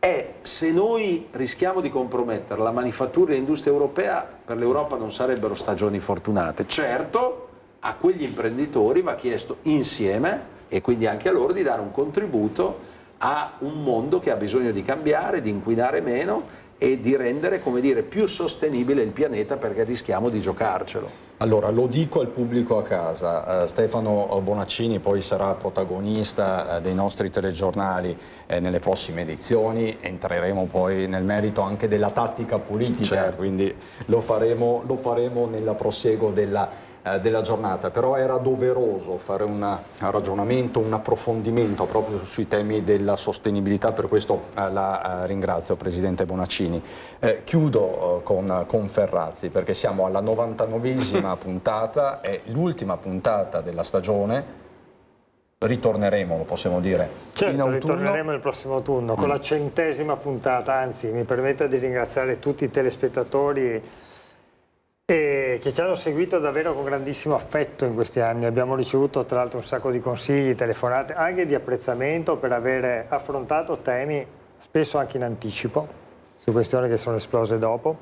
E se noi rischiamo di compromettere la manifattura e l'industria europea, per l'Europa non sarebbero stagioni fortunate. Certo, a quegli imprenditori va chiesto insieme, e quindi anche a loro, di dare un contributo a un mondo che ha bisogno di cambiare, di inquinare meno e di rendere, come dire, più sostenibile il pianeta, perché rischiamo di giocarcelo. Allora, lo dico al pubblico a casa, Stefano Bonaccini poi sarà protagonista dei nostri telegiornali nelle prossime edizioni, entreremo poi nel merito anche della tattica politica, certo. Quindi lo faremo nel prosieguo della giornata, però era doveroso fare un ragionamento, un approfondimento proprio sui temi della sostenibilità, per questo la ringrazio, Presidente Bonaccini. Chiudo con Ferrazzi, perché siamo alla 99esima puntata, è l'ultima puntata della stagione. Ritorneremo, lo possiamo dire, certo, in autunno. Ritorneremo nel prossimo autunno con la 100ª puntata, anzi mi permetta di ringraziare tutti i telespettatori che ci hanno seguito davvero con grandissimo affetto in questi anni. Abbiamo ricevuto tra l'altro un sacco di consigli, telefonate, anche di apprezzamento per aver affrontato temi spesso anche in anticipo su questioni che sono esplose dopo,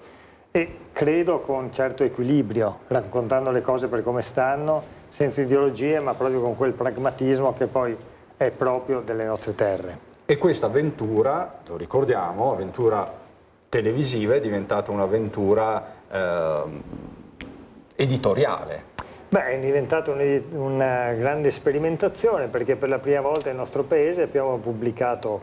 e credo con certo equilibrio, raccontando le cose per come stanno, senza ideologie, ma proprio con quel pragmatismo che poi è proprio delle nostre terre. E questa avventura, lo ricordiamo, avventura televisiva, è diventata un'avventura editoriale. Beh, è diventata una grande sperimentazione, perché per la prima volta nel nostro paese abbiamo pubblicato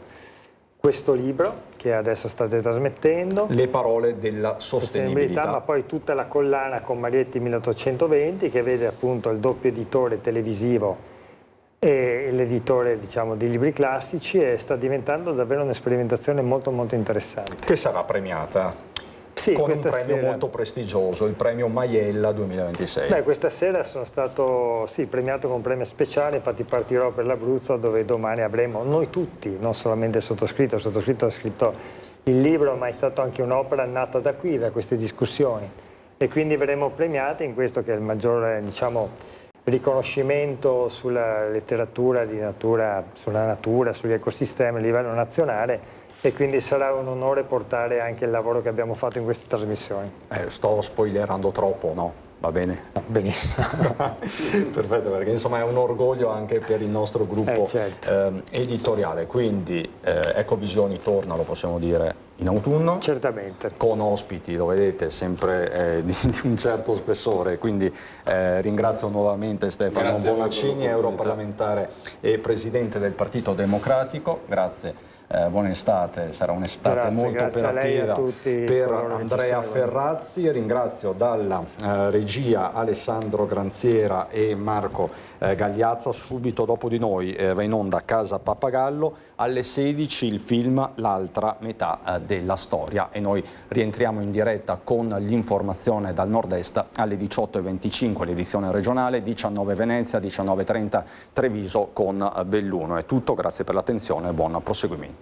questo libro che adesso state trasmettendo, Le parole della sostenibilità, ma poi tutta la collana con Marietti 1820, che vede appunto il doppio editore televisivo e l'editore, diciamo, di libri classici, e sta diventando davvero un'esperimentazione molto molto interessante. Che sarà premiata? Sì, con un premio molto prestigioso, il premio Maiella 2026. Beh, questa sera sono stato premiato con un premio speciale, infatti partirò per l'Abruzzo, dove domani avremo noi tutti, non solamente il sottoscritto ha scritto il libro, ma è stata anche un'opera nata da qui, da queste discussioni, e quindi verremo premiati in questo che è il maggiore, diciamo, riconoscimento sulla letteratura di natura, sulla natura, sugli ecosistemi a livello nazionale. E quindi sarà un onore portare anche il lavoro che abbiamo fatto in queste trasmissioni. Sto spoilerando troppo, no? Va bene? Benissimo. Perfetto, perché insomma è un orgoglio anche per il nostro gruppo certo. editoriale. Quindi Ecovisioni torna, lo possiamo dire, in autunno. Certamente. Con ospiti, lo vedete, sempre di un certo spessore. Quindi ringrazio nuovamente Stefano Bonaccini, europarlamentare e presidente del Partito Democratico. Grazie. Buona estate, sarà un'estate molto operativa per Andrea Ferrazzi. Ringrazio dalla regia Alessandro Granziera e Marco Gagliazza. Subito dopo di noi va in onda Casa Pappagallo, alle 16 il film L'altra metà della storia, e noi rientriamo in diretta con l'informazione dal nord-est alle 18:25 l'edizione regionale, 19 Venezia, 19:30 Treviso con Belluno. È tutto, grazie per l'attenzione e buon proseguimento.